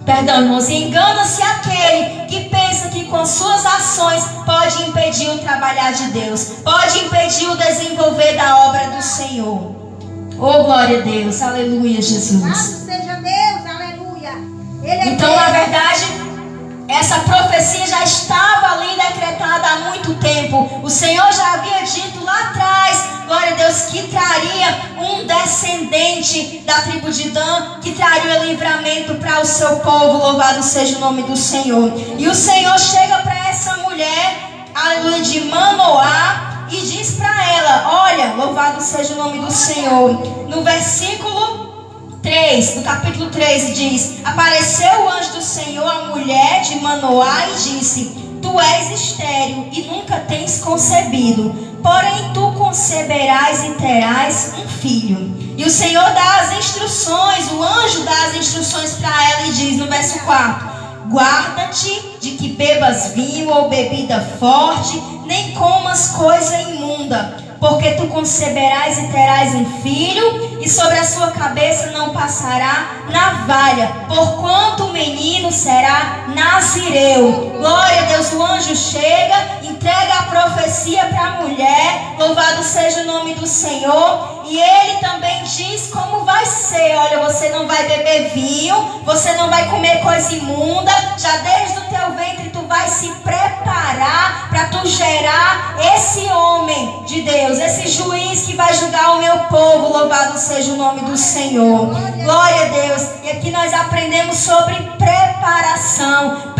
irmãos, engana-se aquele que pensa que com suas ações pode impedir o trabalhar de Deus, pode impedir o desenvolver da obra do Senhor. Oh, glória a Deus, aleluia, Jesus. Louvado seja Deus, aleluia. Ele é Então, Deus. na verdade, essa profecia já estava ali decretada há muito tempo. O Senhor já havia dito lá atrás, glória a Deus, que traria um descendente da tribo de Dan, que traria livramento para o seu povo. Louvado seja o nome do Senhor. E o Senhor chega para essa mulher, aleluia, de Manoá, e diz para ela, olha, louvado seja o nome do Senhor. No versículo 3, no capítulo 3, diz: apareceu o anjo do Senhor à mulher de Manoá e disse: tu és estéril e nunca tens concebido, porém tu conceberás e terás um filho. E o Senhor dá as instruções, o anjo dá as instruções para ela e diz no verso 4: guarda-te de que bebas vinho ou bebida forte, nem comas coisa imunda, porque tu conceberás e terás um filho, e sobre a sua cabeça não passará navalha, porquanto o menino será nazireu. Glória a Deus, o anjo chega, entrega a profecia para a mulher, louvado seja o nome do Senhor, e ele também diz como vai ser. Olha, você não vai beber vinho, você não vai comer coisa imunda, já desde o teu ventre tu vai se preparar para tu gerar esse homem de Deus, esse juiz que vai julgar o meu povo. Louvado seja o nome do Senhor. Glória a Deus. E aqui nós aprendemos sobre preparação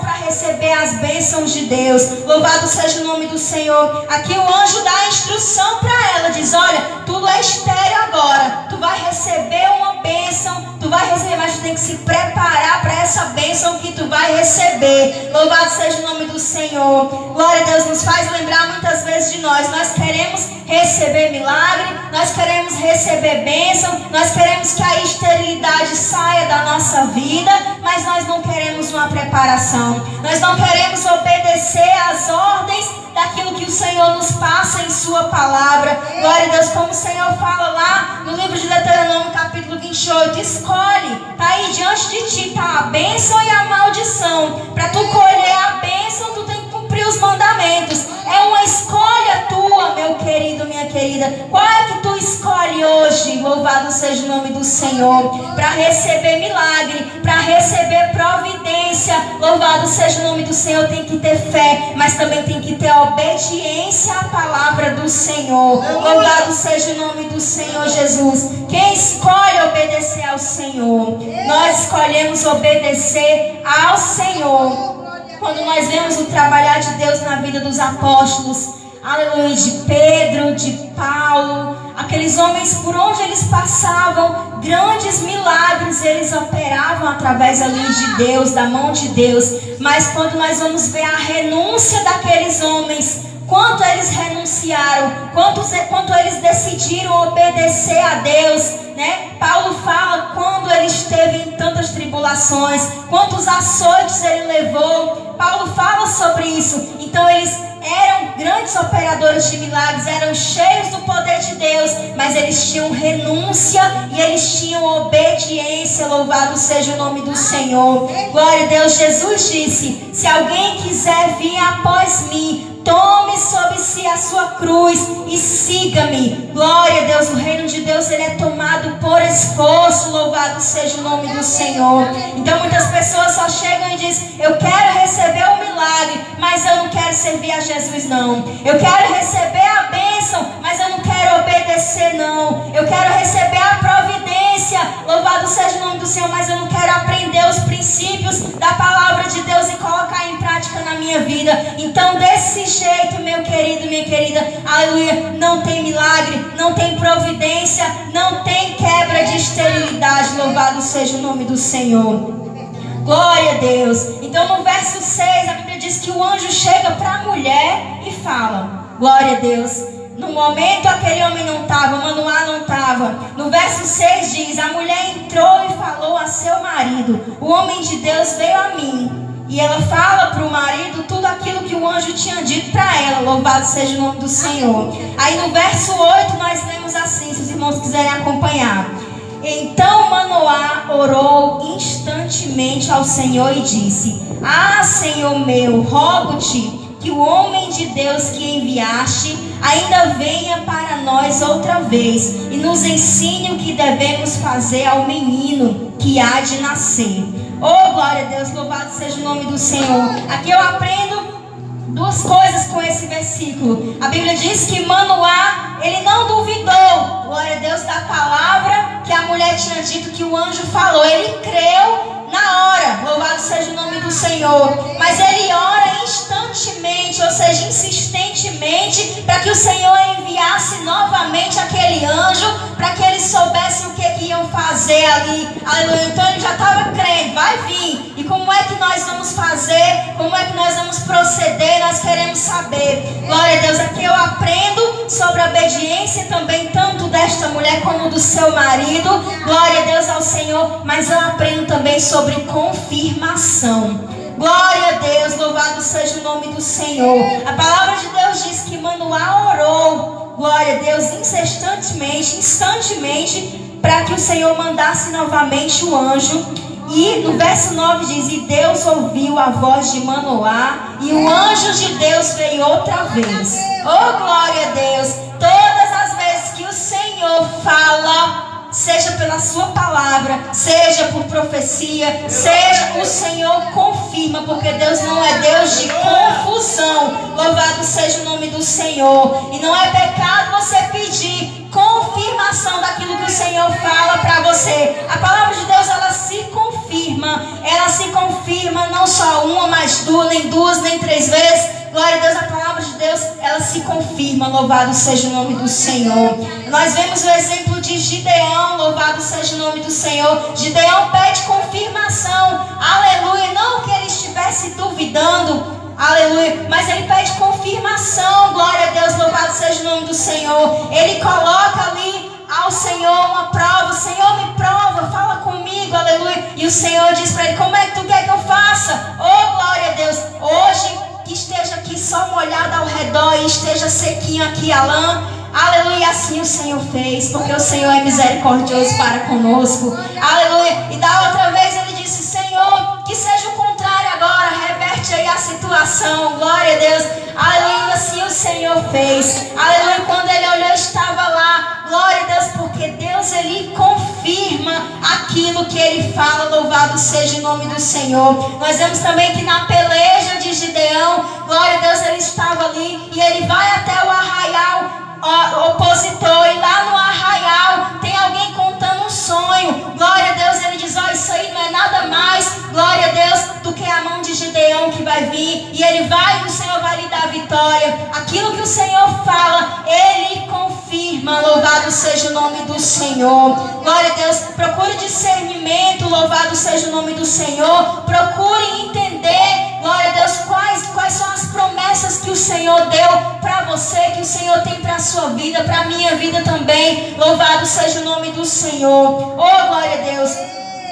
para receber as bênçãos de Deus. Louvado seja o nome do Senhor. Aqui o anjo dá a instrução para ela, diz: olha, tu é estéril agora, tu vai receber uma bênção, tu vai receber, mas tu tem que se preparar para essa bênção que tu vai receber. Louvado seja o nome do Senhor. Glória a Deus. Nos faz lembrar muitas vezes de nós queremos receber milagre, nós queremos receber bênção, nós queremos que a esterilidade saia da nossa vida, mas nós não queremos uma preparação, nós não queremos obedecer às ordens daquilo que o Senhor nos passa em sua palavra. Glória a Deus, como o Senhor fala lá no livro de Deuteronômio capítulo 28, escolhe, está aí diante de ti, está a bênção e a maldição. Para tu colher a bênção, tu tem que cumprir os mandamentos. É uma escolha tua, meu querido, minha querida. Qual é que tu escolhe hoje? Louvado seja o nome do Senhor. Para receber milagre, para receber providência. Louvado seja o nome do Senhor. Tem que ter fé, mas também tem que ter obediência à palavra do Senhor. Louvado seja o nome do Senhor Jesus. Quem escolhe obedecer ao Senhor? Nós escolhemos obedecer ao Senhor. Quando nós vemos o trabalhar de Deus na vida dos apóstolos, aleluia, de Pedro, de Paulo, aqueles homens por onde eles passavam, grandes milagres eles operavam através da luz de Deus, da mão de Deus. Mas quando nós vamos ver a renúncia daqueles homens, quanto eles renunciaram, quanto eles decidiram obedecer a Deus, né? Paulo fala quando ele esteve em tantas tribulações, quantos açoites ele levou. Paulo fala sobre isso. Então eles eram grandes operadores de milagres, eram cheios do poder de Deus, mas eles tinham renúncia e eles tinham obediência. Louvado seja o nome do Senhor. Glória a Deus. Jesus disse: se alguém quiser vir após mim, tome sobre si a sua cruz e siga-me. Glória a Deus. O reino de Deus, ele é tomado por esforço. Louvado seja o nome do Senhor. Então muitas pessoas só chegam e dizem: eu quero receber o milagre, mas eu não quero servir a Jesus não. Eu quero receber a bênção, mas eu não quero obedecer não. Eu quero receber a providência. Louvado seja o nome do Senhor, mas eu não quero aprender os princípios da palavra de Deus e colocar em prática na minha vida. Então desse jeito, meu querido, minha querida, aleluia, não tem milagre, não tem providência, não tem quebra de esterilidade. Louvado seja o nome do Senhor. Glória a Deus. Então no verso 6 a Bíblia diz que o anjo chega para a mulher e fala: glória a Deus. No momento aquele homem não estava, Manoá não estava. No verso 6 diz: a mulher entrou e falou a seu marido: o homem de Deus veio a mim. E ela fala para o marido tudo aquilo que o anjo tinha dito para ela. Louvado seja o nome do Senhor. Aí no verso 8 nós lemos assim, se os irmãos quiserem acompanhar. Então Manoá orou instantemente ao Senhor e disse: ah, Senhor meu, rogo-te que o homem de Deus que enviaste ainda venha para nós outra vez e nos ensine o que devemos fazer ao menino que há de nascer. Oh, glória a Deus, louvado seja o nome do Senhor. Aqui eu aprendo duas coisas com esse versículo. A Bíblia diz que Manoá, ele não duvidou, glória a Deus, da palavra que a mulher tinha dito, que o anjo falou. Ele creu na hora, louvado seja o nome do Senhor. Mas ele ora instantemente, ou seja, insistentemente, para que o Senhor enviasse novamente aquele anjo, para que eles soubessem o que iam fazer ali. Aleluia. Então ele já estava crendo, vai vir. E como é que nós vamos fazer? Como é que nós vamos proceder? Nós queremos saber. Glória a Deus. Aqui eu aprendo sobre a obediência também, tanto desta mulher como do seu marido. Glória a Deus ao Senhor. Mas eu aprendo também sobre confirmação. Glória a Deus, louvado seja o nome do Senhor. A palavra de Deus diz que Manoá orou, glória a Deus, instantemente, para que o Senhor mandasse novamente o anjo. E no verso 9 diz: e Deus ouviu a voz de Manoá, e o anjo de Deus veio outra vez. Oh, glória a Deus. Todas as vezes que o Senhor fala, seja pela sua palavra, seja por profecia, seja, o Senhor confirma, porque Deus não é Deus de confusão. Louvado seja o nome do Senhor. E não é pecado você pedir confirmação daquilo que o Senhor fala para você. A palavra de Deus, ela se confirma não só uma, mas duas, nem três vezes. Glória a Deus, a palavra de Deus, ela se confirma. Louvado seja o nome do Senhor. Nós vemos o exemplo de Gideão. Louvado seja o nome do Senhor. Gideão pede confirmação. Aleluia. Não que ele estivesse duvidando, aleluia, mas ele pede confirmação. Glória a Deus, louvado seja o nome do Senhor. Ele coloca ali ao Senhor uma prova. Senhor, me prova, fala comigo, aleluia. E o Senhor diz para ele: como é que tu quer que eu faça? Oh, glória a Deus. Hoje que esteja aqui só molhada ao redor e esteja sequinho aqui a lã. Aleluia, assim o Senhor fez, porque o Senhor é misericordioso para conosco. Aleluia. E da outra vez ele disse: Senhor, que seja o contrário agora, reverte aí a situação. Glória a Deus. Aleluia, assim o Senhor fez. Aleluia, quando ele olhou, estava lá. Glória a Deus, porque Deus, ele confirma aquilo que ele fala. Louvado seja o nome do Senhor. Nós vemos também que na peleja de Gideão, glória a Deus, ele estava ali e ele vai até o arraial a mão de Gideão que vai vir, e ele vai, e o Senhor vai lhe dar vitória. Aquilo que o Senhor fala, Ele confirma. Louvado seja o nome do Senhor. Glória a Deus. Procure discernimento. Louvado seja o nome do Senhor. Procure entender, glória a Deus, quais são as promessas que o Senhor deu para você, que o Senhor tem para a sua vida, para a minha vida também. Louvado seja o nome do Senhor. Oh, glória a Deus.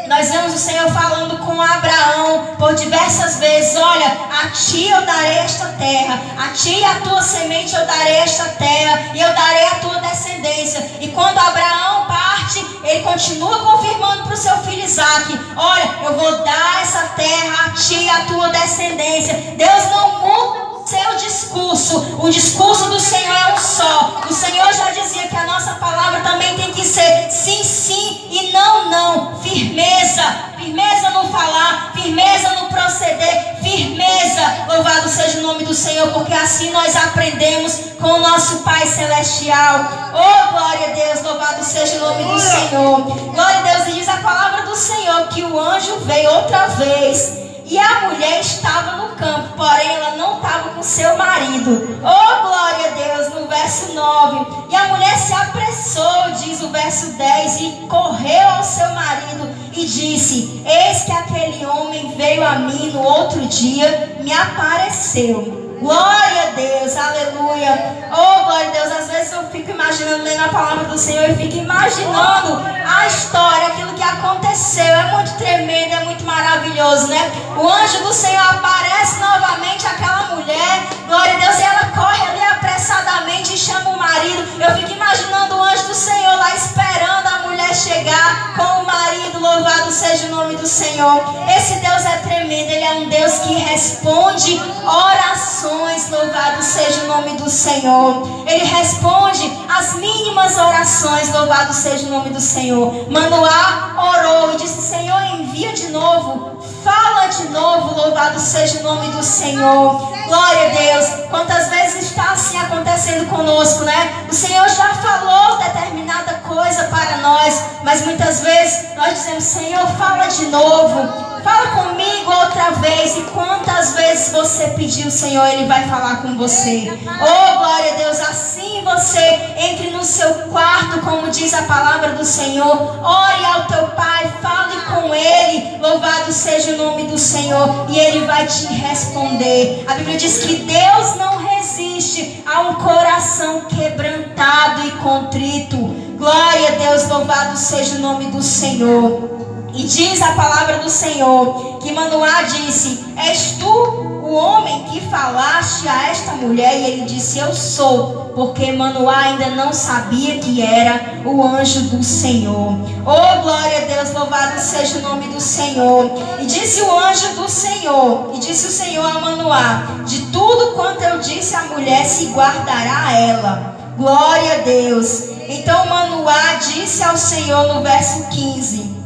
Nós vemos o Senhor falando com Abraão por diversas vezes: olha, a ti eu darei esta terra, a ti e a tua semente eu darei esta terra, e eu darei a tua descendência. E quando Abraão parte, ele continua confirmando para o seu filho Isaque: olha, eu vou dar essa terra a ti e a tua descendência. Deus não muda seu discurso. O discurso do Senhor é um só. O Senhor já dizia que a nossa palavra também tem que ser sim, sim e não, não. Firmeza, firmeza no falar, firmeza no proceder, firmeza. Louvado seja o nome do Senhor, porque assim nós aprendemos com o nosso Pai Celestial. Oh, glória a Deus, louvado seja o nome do Senhor. Glória a Deus. E diz a palavra do Senhor que o anjo veio outra vez, e a mulher estava no campo, porém ela não estava com seu marido. Oh, glória a Deus, no verso 9. E a mulher se apressou, diz o verso 10, e correu ao seu marido e disse: eis que aquele homem veio a mim no outro dia, me apareceu. Glória a Deus, aleluia. Oh, glória a Deus. Às vezes eu fico imaginando, lendo a palavra do Senhor, e fico imaginando a história, aquilo que aconteceu. É muito tremendo, é muito maravilhoso, né? O anjo do Senhor aparece novamente àquela mulher, glória a Deus, e ela corre ali apressadamente e chama o marido. Eu fico imaginando o anjo do Senhor lá esperando a mulher chegar com o marido. Louvado seja o nome do Senhor. Esse Deus é tremendo, Ele é um Deus que responde orações. Louvado seja o nome do Senhor. Ele responde as mínimas orações. Louvado seja o nome do Senhor. Manoá orou e disse: Senhor, envia de novo, fala de novo. Louvado seja o nome do Senhor. Glória a Deus. Quantas vezes está assim acontecendo conosco, né? O Senhor já falou determinada coisa para nós, mas muitas vezes nós dizemos: Senhor, fala de novo, fala comigo outra vez. E quantas vezes você pediu, o Senhor, Ele vai falar com você. Oh, glória a Deus. Assim você entre no seu quarto, como diz a palavra do Senhor, ore ao teu Pai, fale com Ele. Louvado seja o nome do Senhor, e Ele vai te responder. A Bíblia diz que Deus não resiste a um coração quebrantado e contrito. Glória a Deus, louvado seja o nome do Senhor. E diz a palavra do Senhor que Manoá disse: és tu o homem que falaste a esta mulher? E ele disse: eu sou, porque Manoá ainda não sabia que era o anjo do Senhor. Oh, glória a Deus, louvado seja o nome do Senhor. E disse o anjo do Senhor, e disse o Senhor a Manoá: de tudo quanto eu disse à mulher se guardará ela. Glória a Deus. Então Manoá disse ao Senhor no verso 15: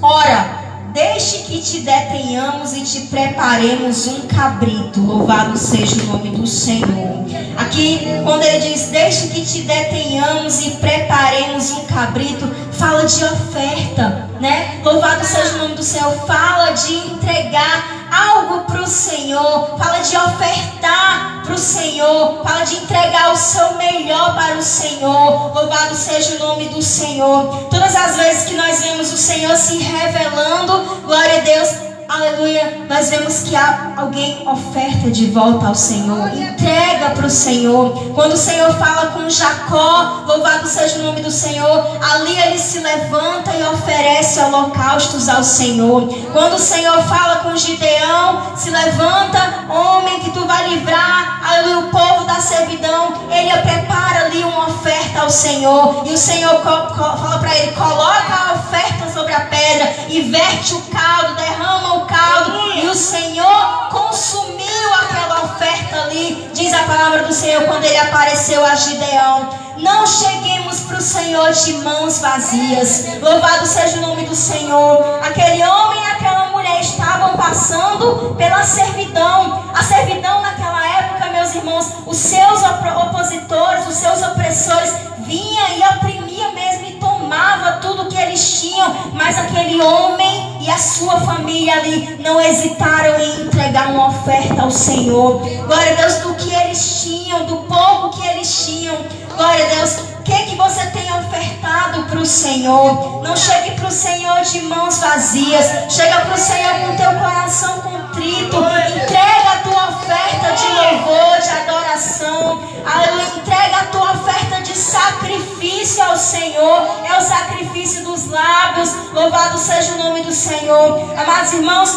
ora, deixe que te detenhamos e te preparemos um cabrito. Louvado seja o nome do Senhor. Aqui, quando ele diz: deixe que te detenhamos e preparemos um cabrito, fala de oferta, né? Louvado seja o nome do Senhor. Fala de entregar algo para o Senhor, fala de ofertar para o Senhor, fala de entregar o seu melhor para o Senhor. Louvado seja o nome do Senhor. Todas as vezes que nós vemos o Senhor se revelando, glória a Deus, aleluia, nós vemos que alguém oferta de volta ao Senhor, entrega para o Senhor. Quando o Senhor fala com Jacó, louvado seja o nome do Senhor, ali ele se levanta e oferece holocaustos ao Senhor. Quando o Senhor fala com Gideão, se levanta, homem, que tu vai livrar, aleluia, o povo da servidão, ele prepara ali uma oferta ao Senhor. E o Senhor fala para ele: coloca a oferta sobre a pedra e verte o caldo, derrama o caldo. E o Senhor consumiu aquela oferta ali. Diz a palavra do Senhor, quando ele apareceu a Gideão: não cheguemos para o Senhor de mãos vazias. Louvado seja o nome do Senhor. Aquele homem e aquela mulher estavam passando pela servidão. A servidão naquela época, meus irmãos, os seus opositores, os seus opressores vinha e oprimia mesmo e tomava tudo que eles tinham. Mas aquele homem e a a sua família ali não hesitaram em entregar uma oferta ao Senhor. Glória a Deus, do que eles tinham, do pouco que eles tinham. Glória a Deus, o que você tem ofertado para o Senhor? Não chegue para o Senhor de mãos vazias. Chega para o Senhor com teu coração contrito. Entrega a tua oferta de louvor, de adoração. Aleluia. Entrega a tua oferta de sacrifício ao Senhor. É o sacrifício dos lábios. Louvado seja o nome do Senhor. Amados irmãos,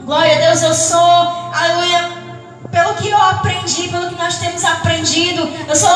glória a Deus, eu sou, aleluia, pelo que eu aprendi, pelo que nós temos aprendido, eu sou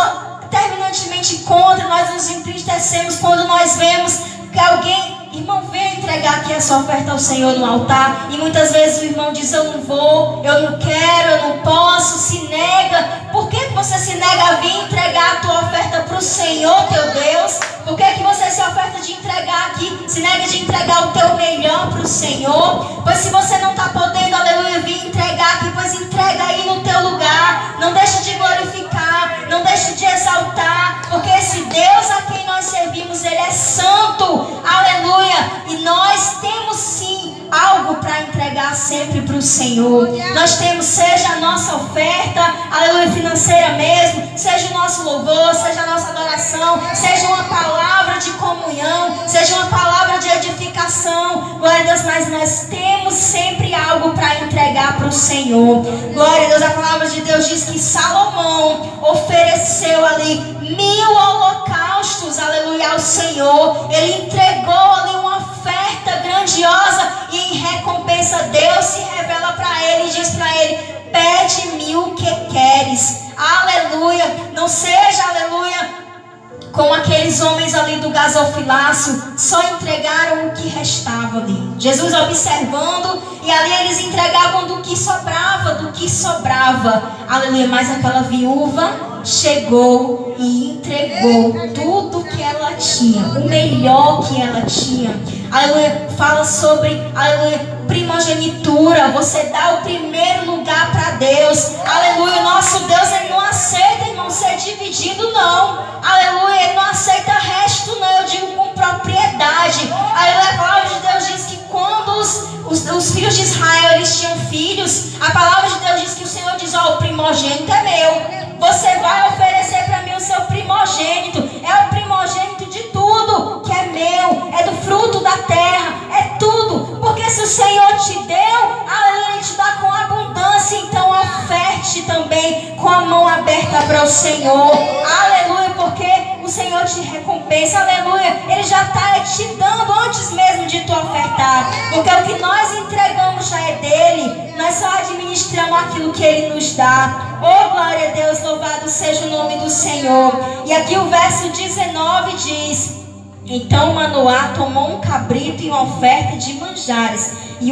terminantemente contra nós nos entristecemos quando nós vemos que alguém, irmão, vem entregar aqui a sua oferta ao Senhor no altar, e muitas vezes o irmão diz: eu não vou, eu não quero, eu não posso, se nega. Por que você se nega a vir entregar a tua oferta para o Senhor teu Deus? Por que você se oferta de entregar aqui, se nega de entregar o teu melhor para o Senhor? Pois se você não está podendo, aleluia, vir entregar aqui, pois entrega aí no teu lugar. Não deixe de glorificar, não deixe de exaltar, porque esse Deus a quem nós servimos, Ele é santo, aleluia. E nós temos sim algo para entregar sempre para o Senhor. Nós temos, seja a nossa oferta, aleluia, financeira mesmo, seja o nosso louvor, seja a nossa adoração, seja uma palavra de comunhão, seja uma palavra de edificação, glória a Deus, mas nós temos sempre algo para entregar para o Senhor. Glória a Deus, a palavra de Deus diz que Salomão ofereceu ali 1000 holocaustos, aleluia, ao Senhor. Ele entregou ali uma oferta grandiosa, e em recompensa Deus se revela para ele e diz para ele: pede-me o que queres. Aleluia. Não seja, aleluia, como aqueles homens ali do gasofilácio, só entregaram o que restava ali. Jesus observando, e ali eles entregavam do que sobrava, aleluia. Mas aquela viúva chegou e entregou tudo que ela tinha, o melhor que ela tinha. Aleluia. Fala sobre, aleluia, primogenitura. Você dá o primeiro lugar para Deus. Aleluia. O nosso Deus, Ele não aceita, irmão, ser dividido, não. Aleluia. Ele não aceita resto, não. Eu digo com propriedade. Aleluia. A palavra de Deus diz que quando os filhos de Israel, eles tinham filhos, a palavra de Deus diz que o Senhor diz: ó, o primogênito é meu. Você vai oferecer para mim o seu primogênito. É o primogênito de tudo que é meu, é do fruto da terra, é tudo. Porque se o Senhor te deu, aleluia, Ele te dá com abundância. Então oferte também com a mão aberta para o Senhor. Aleluia, porque o Senhor te recompensa. Aleluia, Ele já está te dando antes mesmo de tu ofertar. Porque o que nós entregamos já é dele. Nós só administramos aquilo que Ele nos dá. Oh, glória a Deus, louvado seja o nome do Senhor. E aqui o verso 19 diz: então Manoá tomou um cabrito e uma oferta de manjares e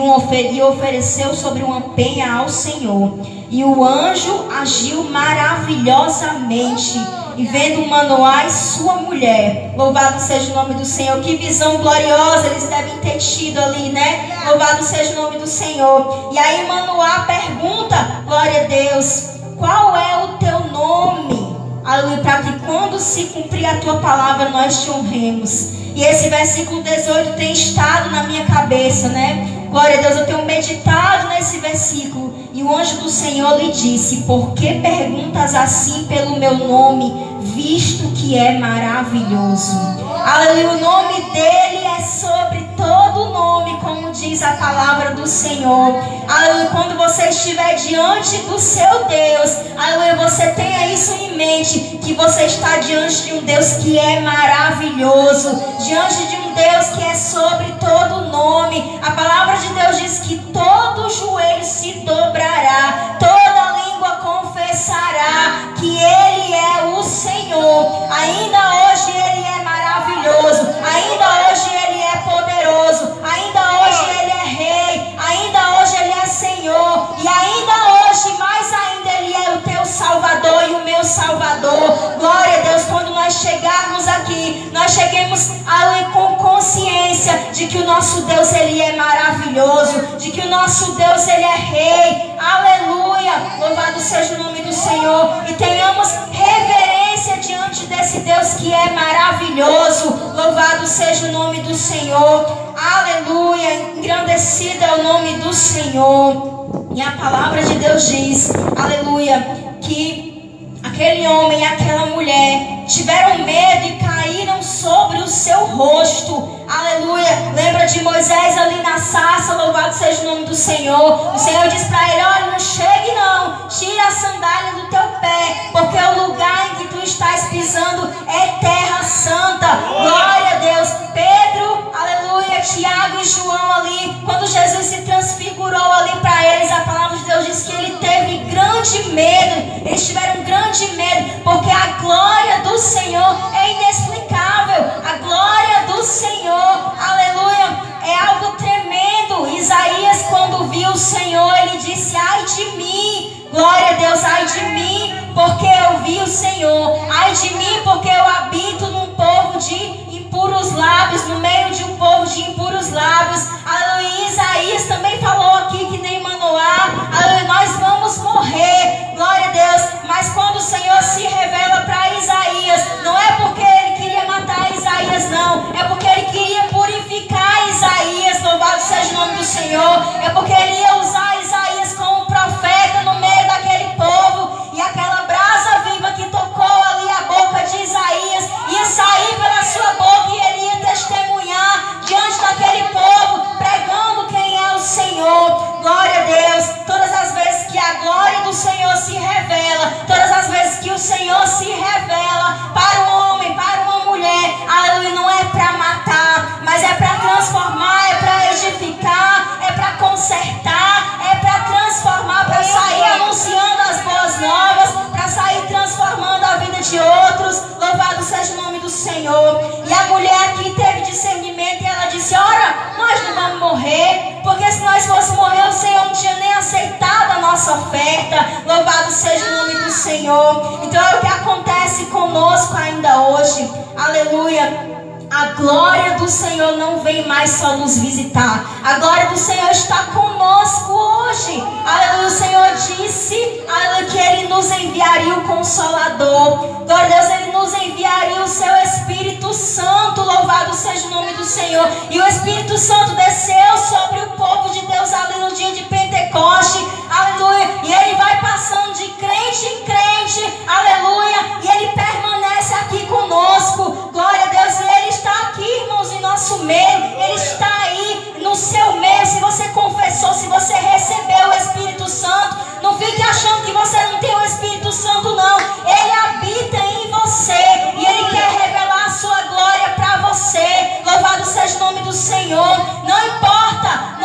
ofereceu sobre uma penha ao Senhor. E o anjo agiu maravilhosamente. E vendo Manoá e sua mulher, louvado seja o nome do Senhor. Que visão gloriosa eles devem ter tido ali, né? Louvado seja o nome do Senhor. E aí Manoá pergunta, glória a Deus: qual é o teu nome? Aleluia, para que quando se cumprir a tua palavra nós te honremos. E esse versículo 18 tem estado na minha cabeça, né? Glória a Deus, eu tenho meditado nesse versículo. E o anjo do Senhor lhe disse: por que perguntas assim pelo meu nome, visto que é maravilhoso? Aleluia, o nome dele é sobre todo nome, como diz a palavra do Senhor. Aleluia, quando você estiver diante do seu Deus, aleluia, você tenha isso em mente, que você está diante de um Deus que é maravilhoso, diante de um Deus que é sobre todo nome. A palavra de Deus diz que todo joelho se dobrará, toda língua confessará que Ele é o Senhor. Ainda hoje Ele é maravilhoso, ainda hoje Ele é poderoso, ainda hoje Ele é Rei, ainda hoje Ele é Senhor, e ainda hoje, mais ainda, Ele é o teu Salvador e o meu Salvador. Glória a Deus, quando nós chegarmos aqui, nós cheguemos ali com consciência de que o nosso Deus, Ele é maravilhoso, de que o nosso Deus, Ele é Rei. Aleluia, louvado seja o nome do Senhor, e tenhamos reverência diante desse Deus que é maravilhoso. Louvado seja o nome do Senhor. Aleluia. Engrandecido é o nome do Senhor. E a palavra de Deus diz, aleluia, que aquele homem e aquela mulher tiveram medo e caíram sobre o seu rosto. Aleluia. Lembra de Moisés ali na sarça, louvado seja o nome do Senhor. O Senhor diz para ele, olha, não chegue não, tira a sandália do teu pé, porque o lugar em que tu estás pisando é terra santa. Glória a Deus. Pedro, aleluia, Tiago e João ali, quando Jesus se transfigurou ali para eles, a palavra de Deus diz que ele teve grande medo. Eles tiveram grande medo, porque a glória do Senhor é inexplicável. A glória do Senhor, aleluia, é algo tremendo. Isaías, quando viu o Senhor, ele disse, ai de mim, glória a Deus, ai de mim, porque eu vi o Senhor. Ai de mim, porque eu habito num povo de impuros lábios, no meio de um povo de impuros lábios. Aleluia. Isaías também falou aqui que nem Manoá, aleluia, nós vamos morrer, glória a Deus. Mas quando o Senhor se revela para Isaías, não é porque ele queria matar Isaías, não, é porque ele queria purificar Isaías, louvado seja o nome do Senhor. É porque ele ia usar Isaías como profeta no meio daquele povo, e aquela brasa viva que tocou ali a boca de Isaías ia sair pela sua boca, e ele ia testemunhar diante daquele povo, pregando quem é o Senhor. Glória a Deus. Todas as vezes que a glória do Senhor se revela, todas as vezes que o Senhor se revela para um homem, para uma mulher, aleluia, não é para matar, mas é para transformar, é para edificar, é para consertar, é para transformar, para sair anunciando as boas novas, para sair transformando a vida de outros. Louvado seja o nome do Senhor. E a mulher aqui teve discernimento, e ela disse, ora, nós não vamos morrer, porque se nós fôssemos morrer, o Senhor não tinha nem aceitado a nossa oferta. Louvado seja o nome do Senhor. Então é o que acontece conosco ainda hoje. Aleluia. A glória do Senhor não vem mais só nos visitar. A glória do Senhor está conosco hoje. Aleluia. O Senhor disse, aleluia, que Ele nos enviaria o Consolador. Glória a Deus, Ele nos enviaria o Seu Espírito Santo. Louvado seja o nome do Senhor. E o Espírito Santo desceu sobre o povo de Deus ali no dia de Pentecoste. Aleluia. E Ele vai passando de crente em crente. Aleluia. E Ele permanece aqui conosco. Glória a Deus. E Ele está aqui, irmãos, em nosso meio. Ele está aí no seu meio. Se você confessou, se você recebeu o Espírito Santo, não fique achando que você não tem o Espírito Santo, não. Ele habita em você e Ele quer revelar a sua glória para você. Louvado seja o nome do Senhor. Não importa,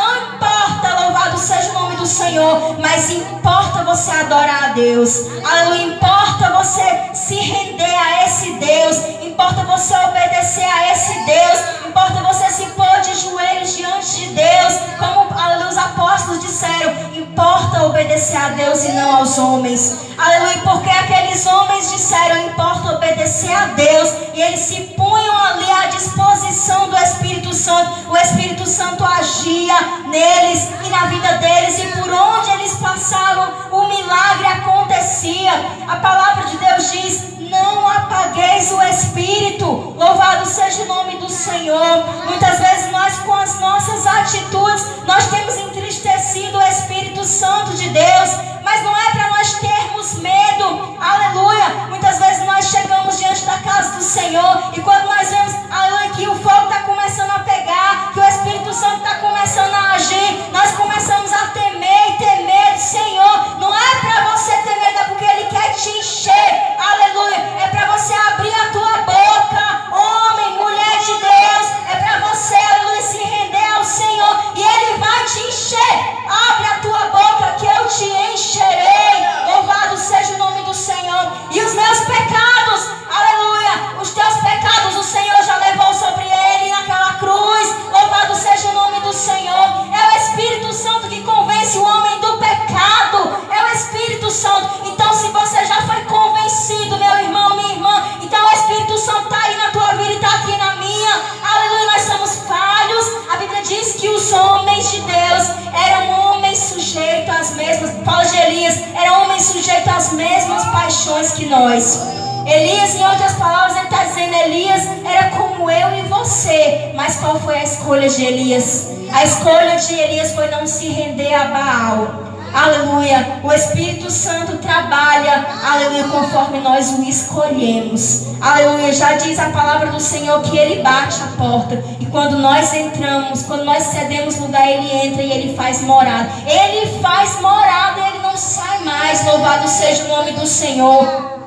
louvado seja o nome do Senhor, mas importa você adorar a Deus. Aleluia. Importa você se render a esse Deus. Importa você obedecer a esse Deus. Importa você se pôr de joelhos diante de Deus, como os apóstolos disseram. Importa obedecer a Deus e não aos homens. Aleluia. Porque aqueles homens disseram, importa obedecer a Deus, e eles se punham ali à disposição do Espírito Santo. O Espírito Santo agia neles e na vida deles, e por onde eles passavam, o milagre acontecia. A palavra de Deus diz, não apagueis o Espírito. Louvado seja o nome do Senhor. Muitas vezes nós, com as nossas atitudes, nós temos entristecido o Espírito Santo de Deus, mas não é para nós termos medo. Aleluia. Muitas vezes nós chegamos diante da casa do Senhor, e quando nós vemos, aleluia, que o fogo está começando a pegar, que o Espírito Santo está começando a agir, nós começamos a temer e ter medo. Senhor, não é para você ter medo, é porque Ele quer te encher. Aleluia. É para você abrir a tua boca, homem, mulher de Deus. É para você, aleluia, se render ao Senhor, e Ele vai te encher. Abre a tua boca que eu te encherei. Louvado seja o nome do Senhor. E os meus pecados, aleluia, os teus pecados o Senhor já levou sobre Ele naquela cruz. Louvado seja o nome do Senhor. É o Espírito Santo que convence o homem do pecado. É o Espírito Santo. Então, se você já foi convencido, meu irmão, minha irmã, então o Espírito Santo está aí na tua vida e está aqui na minha. Aleluia. Nós somos falhos. A Bíblia diz que os homens de Deus eram homens sujeitos às mesmas, fala de Elias, eram homens sujeitos às mesmas paixões que nós. Elias, em outras palavras, ele está dizendo: Elias era como eu e você. Mas qual foi a escolha de Elias? A escolha de Elias foi não se render a Baal. Aleluia. O Espírito Santo trabalha, aleluia, conforme nós o escolhemos. Aleluia. Já diz a palavra do Senhor que Ele bate a porta. E quando nós entramos, quando nós cedemos lugar, Ele entra e Ele faz morada. Ele faz morada e Ele não sai mais. Louvado seja o nome do Senhor.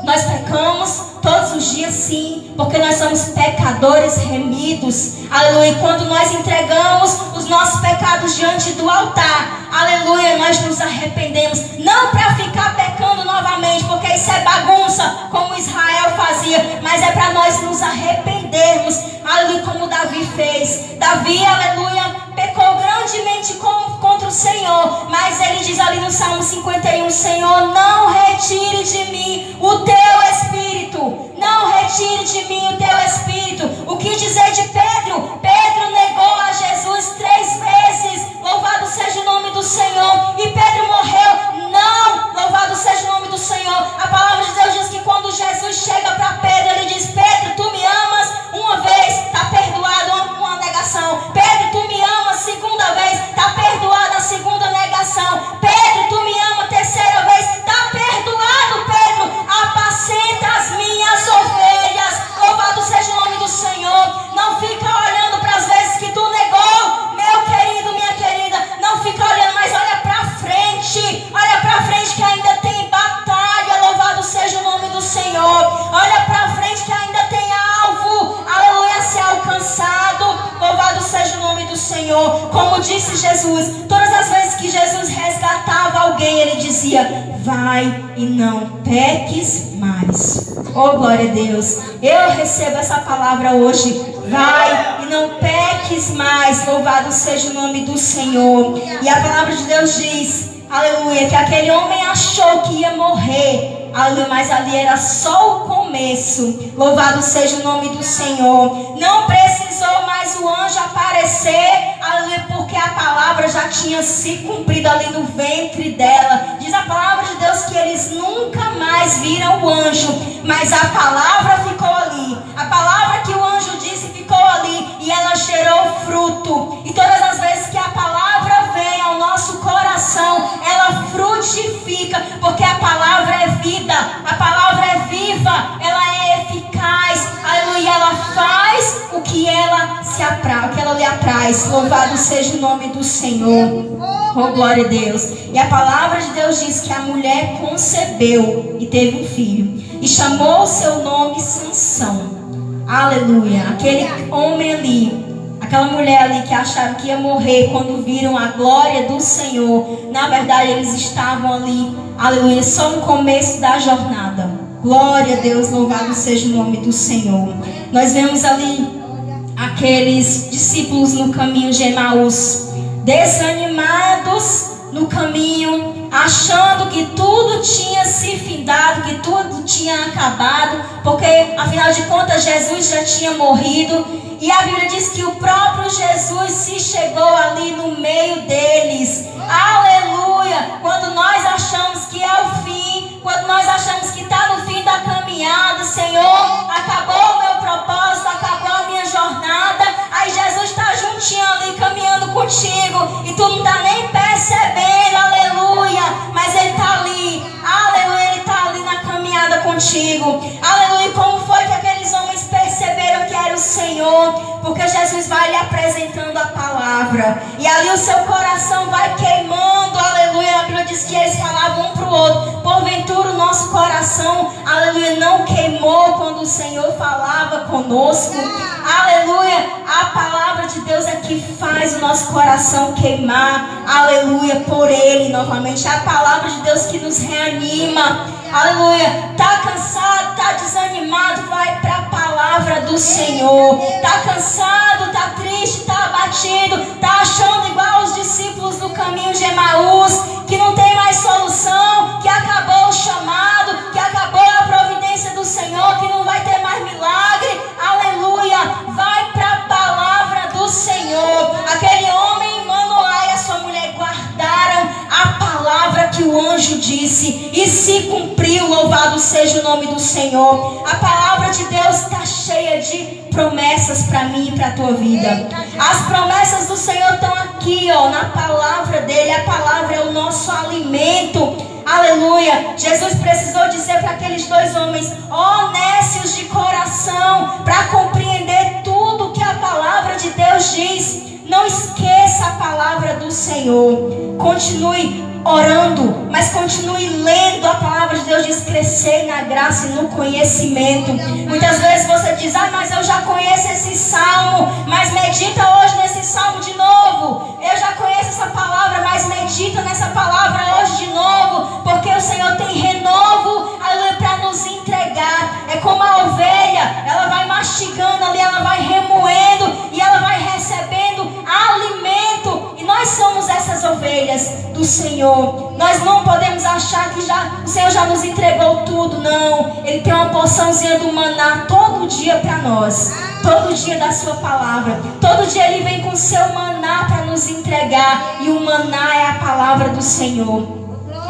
Nós pecamos todos os dias, sim, porque nós somos pecadores remidos. Aleluia. E quando nós entregamos os nossos pecados diante do altar, aleluia, nós nos arrependemos. Não para ficar pecando novamente, porque isso é bagunça, como Israel fazia, mas é para nós nos arrependermos. Aleluia, como Davi fez. Davi, aleluia, pecou grandemente contra o Senhor, mas ele diz ali no Salmo 51: Senhor, não retire de mim o teu Espírito. Não retire de mim o teu Espírito. O que dizer de Pedro? Pedro negou a Jesus 3 vezes. Louvado seja o nome do Senhor. E Pedro morreu. Não. Louvado seja o nome do Senhor. A palavra de Deus diz que quando Jesus chega para Pedro, ele diz: Pedro, tu me amas? Uma vez, está perdoado, uma negação. Pedro, tu me amas? Segunda vez, está perdoado, a segunda negação. Pedro, tu me amas? Terceira vez, está perdoado. Pedro, apacenta as minhas ovelhas. Louvado seja o nome do Senhor. Não fica olhando para as vezes que tu negou, meu querido, minha querida. Não fica olhando, mas olha para frente. Olha para frente que ainda tem batalha. Louvado seja o nome do Senhor. Olha para frente que ainda tem alvo, aleluia, a ser alcançado. Louvado seja o nome do Senhor. Como disse Jesus, todas as vezes que Jesus resgatava alguém, ele dizia: vai e não peques mais. Oh, glória a Deus. Eu recebo essa palavra hoje. Vai e não peques mais. Louvado seja o nome do Senhor. E a palavra de Deus diz, aleluia, que aquele homem achou que ia morrer, aleluia, mas ali era só o começo. Louvado seja o nome do Senhor. Não precisou mais o anjo aparecer, aleluia, porque a palavra já tinha se cumprido ali no ventre dela. Diz a palavra de Deus que eles nunca mais viram o anjo, mas a palavra ficou ali. A palavra que o anjo disse ficou ali, e ela gerou fruto. E todas as vezes que a palavra vem ao nosso coração, ela frutifica, porque a palavra é vida, a palavra é viva, ela é eficaz, aleluia, ela faz o que ela se apraz, o que ela lhe apraz. Louvado seja o nome do Senhor. Oh, glória a Deus. E a palavra de Deus diz que a mulher concebeu e teve um filho, e chamou o seu nome Sansão. Aleluia. Aquele homem ali, aquela mulher ali que acharam que ia morrer quando viram a glória do Senhor, na verdade eles estavam ali, aleluia, só no começo da jornada. Glória a Deus, louvado seja o nome do Senhor. Nós vemos ali aqueles discípulos no caminho de Emaús, desanimados no caminho, achando que tudo tinha se findado, que tudo tinha acabado, porque afinal de contas Jesus já tinha morrido. E a Bíblia diz que o próprio Jesus se chegou ali no meio deles. Aleluia! Quando nós achamos que é o fim, quando nós achamos que está no fim da caminhada, Senhor, acabou o meu propósito, acabou a minha jornada, aí Jesus está juntinho ali caminhando contigo e tu não está nem percebendo, aleluia, mas Ele está ali, aleluia, Ele está ali na caminhada contigo, aleluia. Como foi que aqueles homens perceberam que era o Senhor? Porque Jesus vai lhe apresentando a palavra, e ali o seu coração vai queimando, aleluia. A Bíblia diz que eles falavam um para o outro: porventura o nosso coração, aleluia, não queimou quando o Senhor falava conosco? Aleluia. A palavra de Deus é que faz o nosso coração queimar, aleluia, por Ele novamente. É a palavra de Deus que nos reanima, aleluia. Está cansado, está desanimado, vai para a palavra do Senhor. Está cansado, está triste, está abatido, está achando igual os discípulos do caminho de Emaús, que não tem mais solução, que acabou o chamado, que acabou a providência do Senhor, que não vai ter mais milagre, aleluia. Vai para a palavra do Senhor. Aquele homem, Manoá, e a sua mulher guardaram a palavra que o anjo disse, e se cumpriu. Louvado seja o nome do Senhor. A palavra de Deus está cheia de promessas para mim e para a tua vida. As promessas do Senhor estão aqui, ó, na palavra dele. A palavra é o nosso alimento. Aleluia. Jesus precisou dizer para aqueles dois homens, honestos de coração, para compreender tudo que a palavra de Deus diz. Não esqueça a palavra do Senhor. Continue orando, mas continue lendo a palavra de Deus. Diz crescer na graça e no conhecimento. Muitas vezes você diz, mas eu já conheço esse salmo, mas medita hoje nesse salmo de novo. Eu já conheço essa palavra, mas medita nessa palavra hoje de novo, porque o Senhor tem renovo para nos entregar. É como a ovelha, ela vai mastigando ali, ela vai remoendo e ela vai recebendo alimento. E nós somos essas ovelhas do Senhor. Nós não podemos achar que o Senhor já nos entregou tudo. Não, Ele tem uma porçãozinha do maná todo dia para nós. Todo dia da sua palavra. Todo dia Ele vem com o seu maná para nos entregar. E o maná é a palavra do Senhor.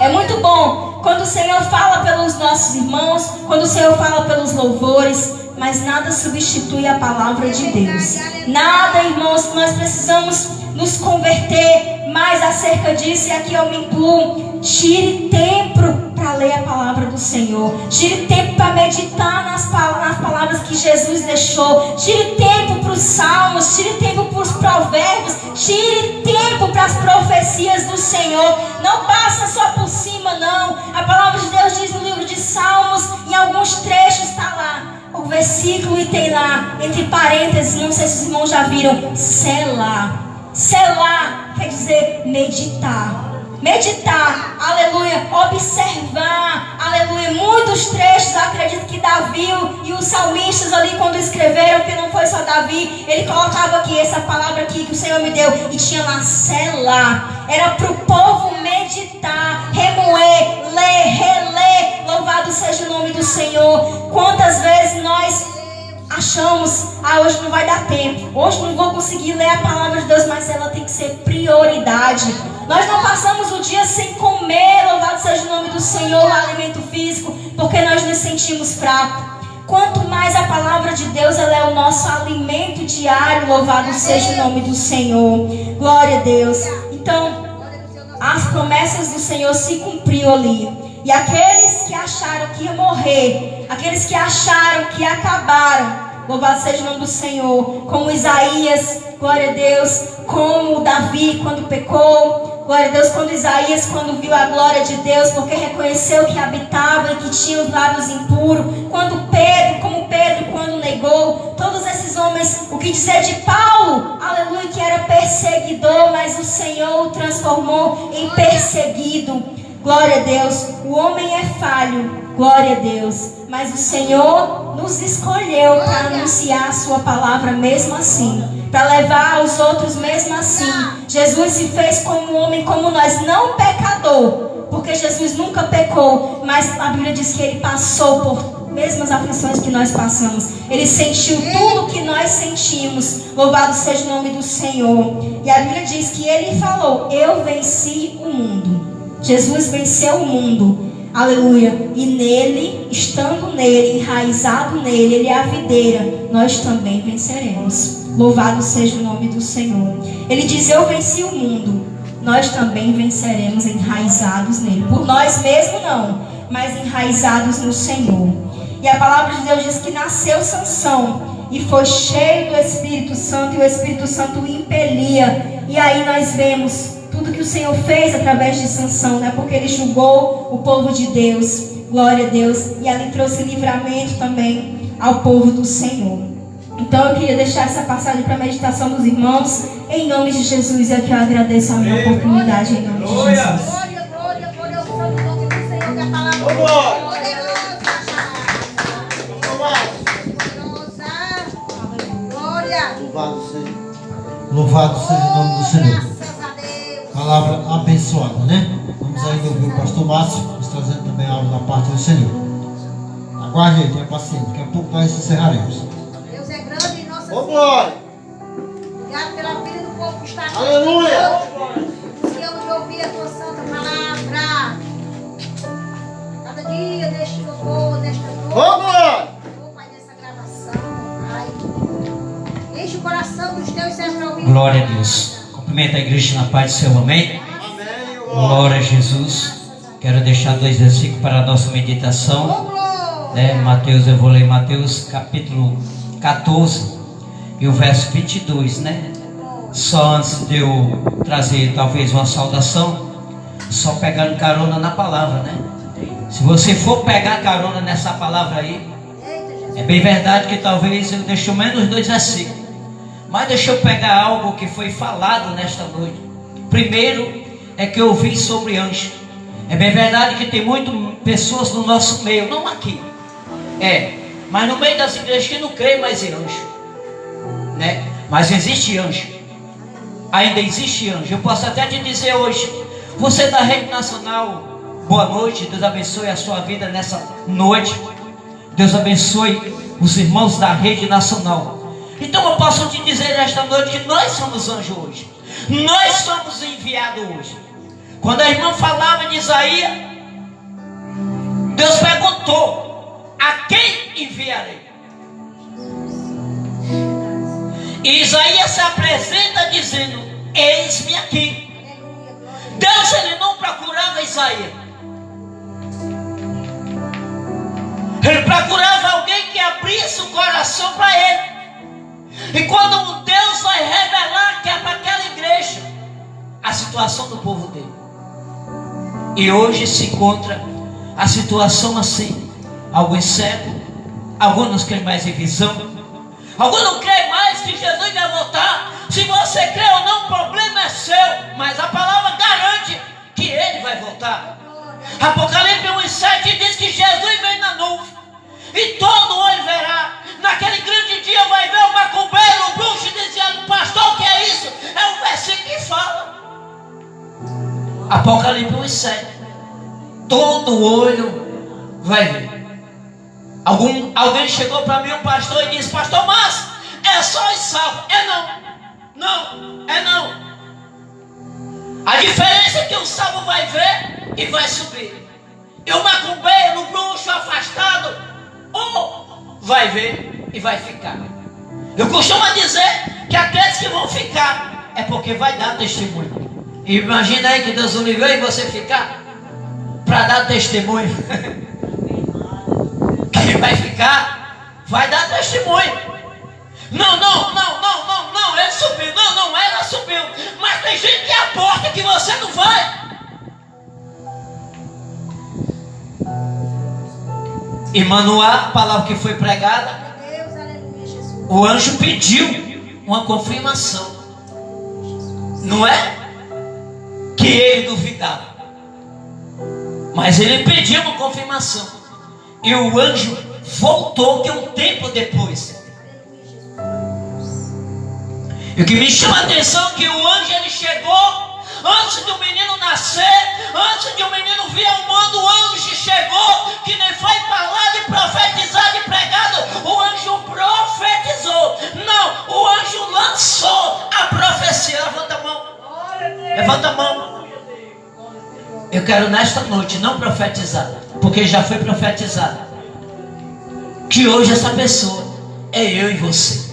É muito bom quando o Senhor fala pelos nossos irmãos, quando o Senhor fala pelos louvores, mas nada substitui a palavra de Deus. Nada, irmãos, nós precisamos nos converter mais acerca disso, e aqui eu me incluo. Tire tempo para ler a palavra do Senhor. Tire tempo para meditar nas palavras que Jesus deixou. Tire tempo para os salmos. Tire tempo para os provérbios. Tire tempo para as profecias do Senhor. Não passa só por cima, não. A palavra de Deus diz no livro de Salmos, em alguns trechos está lá o versículo, e tem lá, entre parênteses, não sei se os irmãos já viram, Selá. Selá quer dizer meditar. Meditar, aleluia, observar, aleluia. Muitos trechos, acredito que Davi e os salmistas ali, quando escreveram, que não foi só Davi, ele colocava aqui essa palavra aqui que o Senhor me deu, e tinha lá Selá. Era para o povo meditar, remoer, ler, reler. Louvado seja o nome do Senhor. Quantas vezes nós achamos, hoje não vai dar tempo, hoje não vou conseguir ler a palavra de Deus, mas ela tem que ser prioridade. Nós não passamos o dia sem comer, louvado seja o nome do Senhor, o alimento físico, porque nós nos sentimos fracos. Quanto mais a palavra de Deus, ela é o nosso alimento diário, louvado seja o nome do Senhor. Glória a Deus. Então, as promessas do Senhor se cumpriu ali. E aqueles que acharam que ia morrer, aqueles que acharam que acabaram, louvado seja o nome do Senhor, como Isaías, glória a Deus, como Davi quando pecou, glória a Deus, quando Isaías quando viu a glória de Deus, porque reconheceu que habitava e que tinha os lábios impuros, quando Pedro quando negou, todos esses homens, o que dizer de Paulo, aleluia, que era perseguidor, mas o Senhor o transformou em perseguido. Glória a Deus. O homem é falho, glória a Deus, mas o Senhor nos escolheu para anunciar a sua palavra mesmo assim, para levar aos outros mesmo assim. Jesus se fez como um homem como nós, não pecador, porque Jesus nunca pecou, mas a Bíblia diz que Ele passou por mesmas aflições que nós passamos. Ele sentiu tudo que nós sentimos. Louvado seja o nome do Senhor. E a Bíblia diz que Ele falou, eu venci o mundo. Jesus venceu o mundo, aleluia, e nele, estando nele, enraizado nele, ele é a videira, nós também venceremos. Louvado seja o nome do Senhor. Ele diz, eu venci o mundo, nós também venceremos enraizados nele. Por nós mesmos não, mas enraizados no Senhor. E a palavra de Deus diz que nasceu Sansão e foi cheio do Espírito Santo, e o Espírito Santo o impelia. E aí nós vemos tudo que o Senhor fez através de Sansão, né? Porque ele julgou o povo de Deus, glória a Deus, e ali trouxe livramento também ao povo do Senhor. Então eu queria deixar essa passagem para a meditação dos irmãos, em nome de Jesus, e aqui eu agradeço a minha oportunidade, em nome de Jesus. Glória, glória, glória ao santo nome do Senhor, que a palavra Glória. gloriosa. Glória. Louvado seja o nome do Senhor. Graças a Deus. Palavra abençoada, né? Vamos ainda ouvir o pastor Márcio, nos trazendo também algo da parte do Senhor. Aguarde aí, tenha paciência, daqui a pouco nós encerraremos. Deus é grande em nossa Ô, vida. glória. Obrigado pela vida do povo que está aqui. Aleluia. Deus de ouvir a tua santa palavra. Deus. Cumprimento a igreja na paz do Senhor, amém? Amém. Glória a Jesus. Quero deixar 2 versículos para a nossa meditação. Mateus, eu vou ler Mateus capítulo 14 e o verso 22, né? Só antes de eu trazer talvez uma saudação, só pegando carona na palavra, né? Se você for pegar carona nessa palavra aí, é bem verdade que talvez eu deixe menos 2 versículos, mas deixa eu pegar algo que foi falado nesta noite. Primeiro é que eu ouvi sobre anjo. É bem verdade que tem muitas pessoas no nosso meio, não aqui, mas no meio das igrejas que não creem mais em anjo, né? Mas existe anjo, ainda existe anjo. Eu posso até te dizer hoje, você da Rede Nacional, boa noite, Deus abençoe a sua vida nessa noite. Deus abençoe os irmãos da Rede Nacional. Então eu posso te dizer nesta noite que nós somos anjos hoje. Nós somos enviados hoje. Quando a irmã falava de Isaías, Deus perguntou: a quem enviarei? E Isaías se apresenta dizendo: eis-me aqui. Deus, ele não procurava Isaías. Ele procurava alguém que abrisse o coração para ele. E quando Deus vai revelar que é para aquela igreja a situação do povo dele. E hoje se encontra a situação assim. Alguns cegos, alguns não creem mais em visão, alguns não creem mais que Jesus vai voltar. Se você crê ou não, o problema é seu, mas a palavra garante que ele vai voltar. Apocalipse 1:7 diz que Jesus vem na nuvem e todo olho verá. Naquele grande dia vai ver o macumbeiro, o bruxo dizendo: pastor, o que é isso? É um versículo que fala. Apocalipse 1:7. Todo olho vai ver. Alguém chegou para mim, um pastor, e disse: pastor, mas é só os salvos. Não. A diferença é que o salvo vai ver e vai subir. E o macumbeiro, o bruxo afastado, vai ver e vai ficar. Eu costumo dizer que aqueles que vão ficar é porque vai dar testemunho. Imagina aí que Deus o ligou e você ficar para dar testemunho. Quem vai ficar vai dar testemunho. Não, ele subiu. Não, ela subiu. Mas tem gente que é a porta que você não vai. E Manoá, a palavra que foi pregada, o anjo pediu uma confirmação. Não é que ele duvidava, mas ele pediu uma confirmação. E o anjo voltou, que um tempo depois. E o que me chama a atenção é que o anjo, ele chegou antes do menino nascer, antes de o menino vir ao mundo. O anjo chegou, que nem foi falado e profetizado e pregado. O anjo profetizou. Não, o anjo lançou a profecia. Levanta a mão. Levanta a mão. Eu quero nesta noite não profetizar, porque já foi profetizado que hoje essa pessoa é eu e você.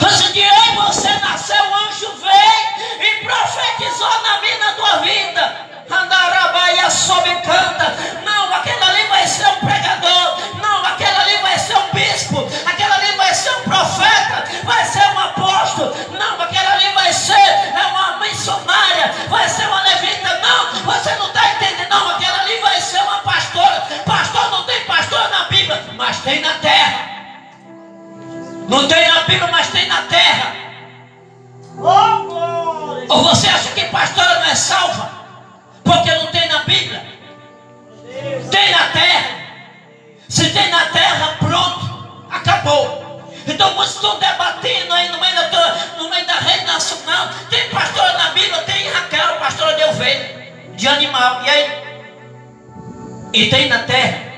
Antes de eu e você nascer, o anjo veio e profetizou na minha, na tua vida. Andarabaia sobe e canta. Não, aquele ali vai ser um pregador. Não, aquele ali vai ser um bispo. Aquele ali vai ser um profeta. Vai ser um apóstolo. Não, aquele ali vai ser uma missionária. Vai ser uma levita. Não, você não está entendendo. Não, aquele ali vai ser uma pastora. Pastor, não tem pastor na Bíblia, mas tem na terra. Não tem na Bíblia, mas tem na terra. Ou você acha que pastora não é salva porque não tem na Bíblia? Tem na terra. Se tem na terra, pronto, acabou. Então muitos estão debatendo aí no meio da Rede Nacional. Tem pastora na Bíblia, tem Raquel, pastora de ovelha, de animal. E aí? E tem na terra.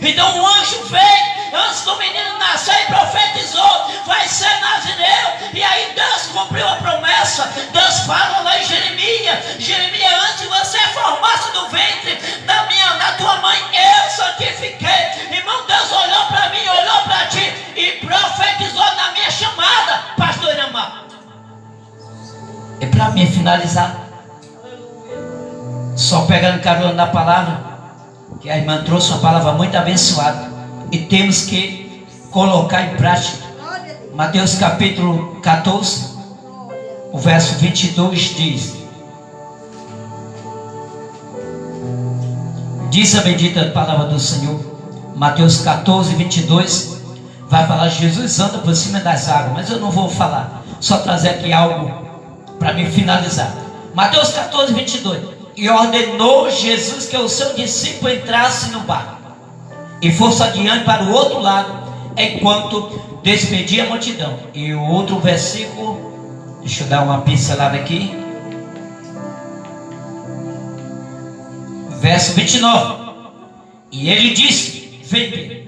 Então o anjo veio antes do menino nascer e profetizou: vai ser nazireu. E aí Deus cumpriu a promessa. Deus fala lá em Jeremias: antes de você formasse no ventre da tua mãe, eu santifiquei. Irmão, Deus olhou para mim, olhou para ti e profetizou na minha chamada, pastor Iramar. finalizar, só pegando carona na palavra, que a irmã trouxe uma palavra muito abençoada, e temos que colocar em prática. Mateus capítulo 14, o verso 22 diz a bendita palavra do Senhor. Mateus 14, 22 vai falar: Jesus anda por cima das águas, mas eu não vou falar, só trazer aqui algo para me finalizar. Mateus 14, 22: e ordenou Jesus que o seu discípulo entrasse no barco e fosse adiante para o outro lado, enquanto despedia a multidão. E o outro versículo, deixa eu dar uma pincelada aqui, verso 29: e ele disse: vem Pedro.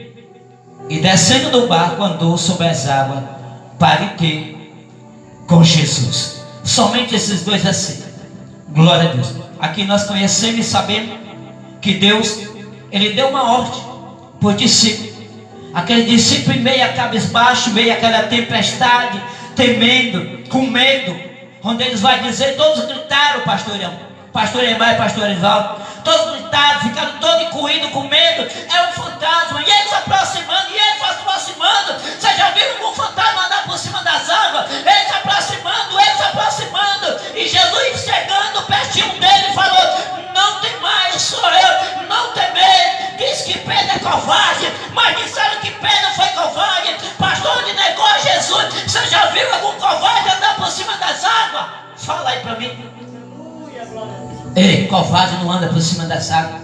E descendo do barco, andou sobre as águas para ir ter com Jesus. Somente esses dois versículos. Glória a Deus. Aqui nós conhecemos e sabemos que Deus, Ele deu uma ordem por discípulo. Aquele discípulo em meio a cabisbaixo, meio àquela tempestade, temendo, com medo, onde eles vão dizer, todos gritaram, pastor Emar e pastor Evaldo, todos gritaram, ficaram todos incluídos com medo. É um fantasma, e ele se aproximando, e ele se aproximando. Você já viu algum fantasma andar por cima das águas? Ele se aproximando, e Jesus chegando pertinho dele falou: não tem mais, sou eu, não temei. Diz que Pedro é covarde, mas disseram que Pedro foi covarde. Pastor, onde negou a Jesus? Você já viu algum covarde andar por cima das águas? Fala aí para mim. Ei, covarde não anda por cima das águas.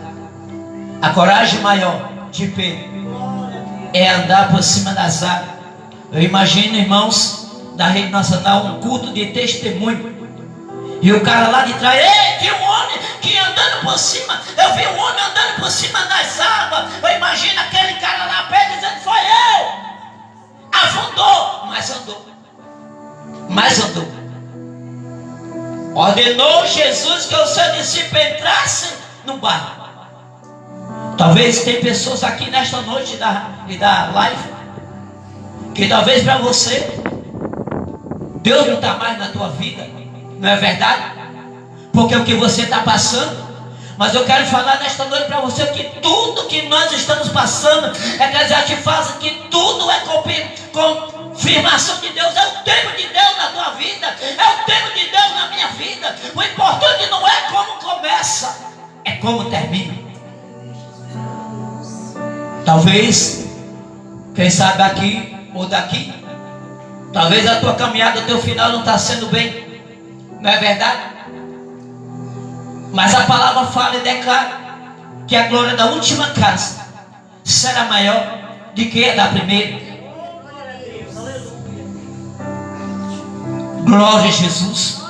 A coragem maior de Pedro é andar por cima das águas. Eu imagino, irmãos da Rede Nacional, um culto de testemunho, e o cara lá de trás: ei, vi um homem que andando por cima, eu vi um homem andando por cima das águas. Eu imagino aquele cara lá perto dizendo: foi eu. Afundou, mas andou. Ordenou Jesus que o seu discípulo entrasse no barco. Talvez tem pessoas aqui nesta noite da live, que talvez para você Deus não está mais na tua vida, não é verdade? Porque o que você está passando. Mas eu quero falar nesta noite para você que tudo que nós estamos passando, Eclesiastes fala que tudo é confirmação de Deus. É o tempo de Deus na tua vida, é o tempo de Deus na minha vida. O importante não é como começa, é como termina. Talvez, quem sabe aqui ou daqui, talvez a tua caminhada, o teu final não está sendo bem, não é verdade? Mas a palavra fala e declara que a glória da última casa será maior do que a da primeira. Glória a Jesus.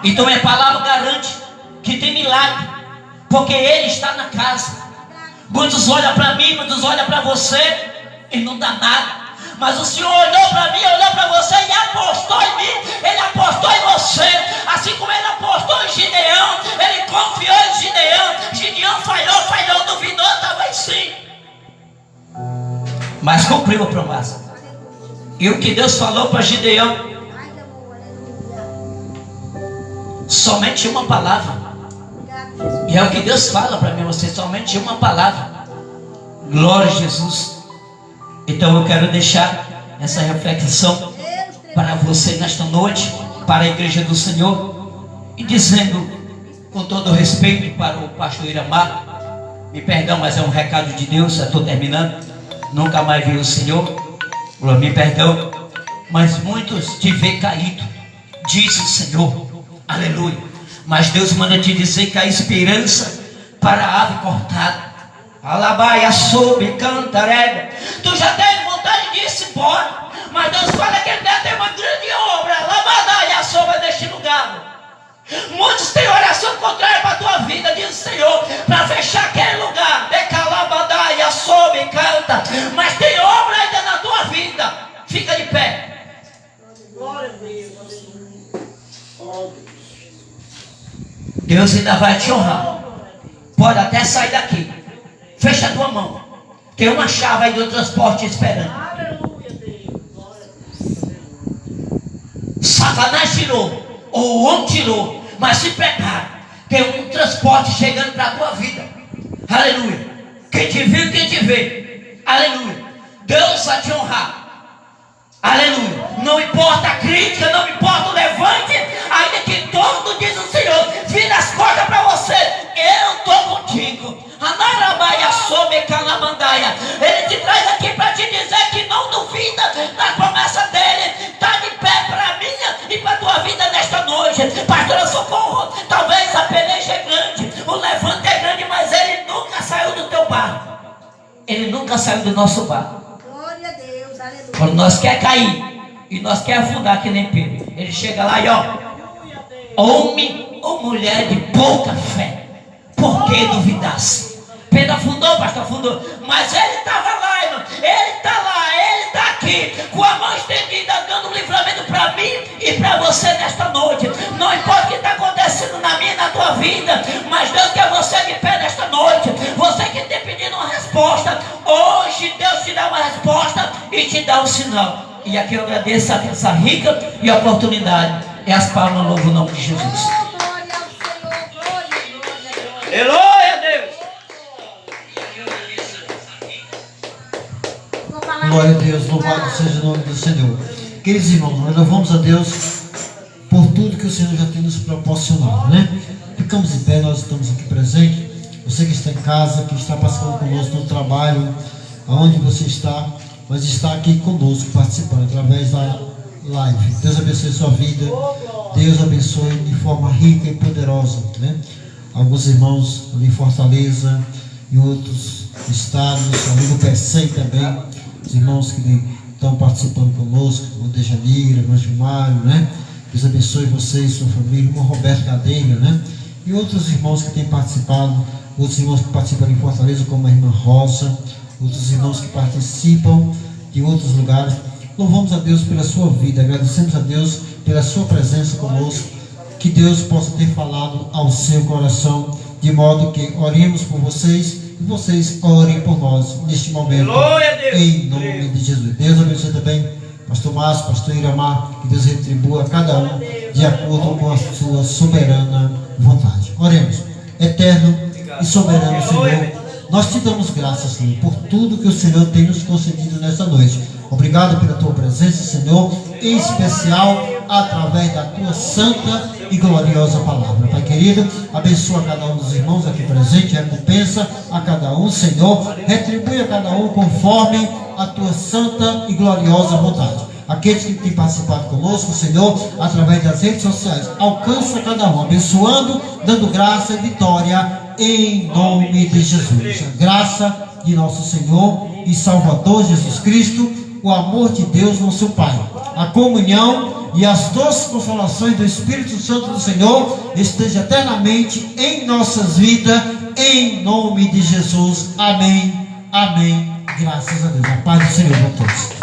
Então a palavra garante que tem milagre, porque Ele está na casa. Muitos olham para mim, muitos olham para você e não dá nada. Mas o Senhor olhou para mim, olhou para você e apostou em mim. Ele apostou em você. Assim como Ele apostou em Gideão, Ele confiou em Gideão. Gideão falhou, duvidou, talvez sim, mas cumpriu a promessa. E o que Deus falou para Gideão, somente uma palavra. E é o que Deus fala para mim, você, somente uma palavra. Glória a Jesus. Então eu quero deixar essa reflexão para você nesta noite, para a igreja do Senhor, e dizendo com todo o respeito para o pastor Iramar, me perdão, mas é um recado de Deus, eu estou terminando, nunca mais vi o Senhor, me perdão, mas muitos te vê caído, diz o Senhor, aleluia. Mas Deus manda te dizer que a esperança para a ave cortada, alabaia, soube, cantarega. Tu já teve vontade de ir embora, mas Deus fala que Ele deve ter uma grande obra, alabaia, soube, neste lugar. Muitos têm oração contrária para a tua vida, diz o Senhor, para fechar aquele lugar. Decalabadaia, soube, canta. Mas tem obra ainda na tua vida. Fica de pé. Glória a Deus. Deus ainda vai te honrar. Pode até sair daqui. Fecha a tua mão. Tem uma chave aí do transporte esperando. Aleluia, Deus. Glória a Deus. Satanás tirou, ou o homem tirou, Mas se prepare, tem um transporte chegando para a tua vida. Aleluia. Quem te viu, quem te vê. Aleluia. Deus vai te honrar. Aleluia. Não importa a crítica, não importa o levante, ainda que todo diz o Senhor, vira as costas para você. Eu estou contigo. Ele te traz aqui para te dizer que não duvida da promessa dele. Está de pé para a minha e para a tua vida nesta noite. Pastora Socorro, talvez a peleja é grande, o levante é grande, mas ele nunca saiu do teu barco. Ele nunca saiu do nosso barco. Glória a Deus, aleluia. Quando nós quer cair e nós quer afundar que nem Pedro, ele chega lá e homem ou mulher de pouca fé, por que duvidasse? Pedro afundou, pastor, afundou, mas ele estava lá, irmão. Ele está lá, ele está aqui, com a mão estendida, dando um livramento para mim e para você nesta noite. Não importa o que está acontecendo na minha e na tua vida, mas Deus quer você de pé nesta noite. Você que tem pedido uma resposta, hoje Deus te dá uma resposta e te dá um sinal. E aqui eu agradeço essa rica e oportunidade. E as palmas louvam o nome de Jesus. Oh, glória ao Senhor, glória. Aleluia, Deus. Glória a Deus, louvado seja o nome do Senhor. Queridos irmãos, nós louvamos a Deus por tudo que o Senhor já tem nos proporcionado, né? Ficamos em pé, nós estamos aqui presentes. Você que está em casa, que está participando conosco no trabalho, aonde você está, mas está aqui conosco, participando através da live. Deus abençoe a sua vida. Deus abençoe de forma rica e poderosa, né? Alguns irmãos ali em Fortaleza, em outros estados, ali no PECEM também, os irmãos que estão participando conosco, o Dejanira, o Mário, né? Deus abençoe você e sua família, o irmão Roberto Cadeira, né? E outros irmãos que têm participado, outros irmãos que participam em Fortaleza, como a irmã Rosa, outros irmãos que participam de outros lugares. Louvamos a Deus pela sua vida, agradecemos a Deus pela sua presença conosco, que Deus possa ter falado ao seu coração, de modo que oremos por vocês e vocês orem por nós neste momento, em nome de Jesus. Deus abençoe também pastor Márcio, pastor Iramar, que Deus retribua a cada um de acordo com a sua soberana vontade. Oremos. Eterno e soberano Senhor, nós te damos graças, Senhor, por tudo que o Senhor tem nos concedido nesta noite. Obrigado pela tua presença, Senhor, em especial através da tua santa e gloriosa palavra. Pai querido, abençoa cada um dos irmãos aqui presentes, recompensa a cada um, Senhor, retribui a cada um conforme a tua santa e gloriosa vontade. Aqueles que têm participado conosco, Senhor, através das redes sociais, alcança cada um, abençoando, dando graça e vitória em nome de Jesus. A graça de nosso Senhor e Salvador Jesus Cristo, o amor de Deus, nosso Pai, a comunhão e as doces consolações do Espírito Santo do Senhor esteja eternamente em nossas vidas, em nome de Jesus. Amém, amém. Graças a Deus. A paz do Senhor a todos.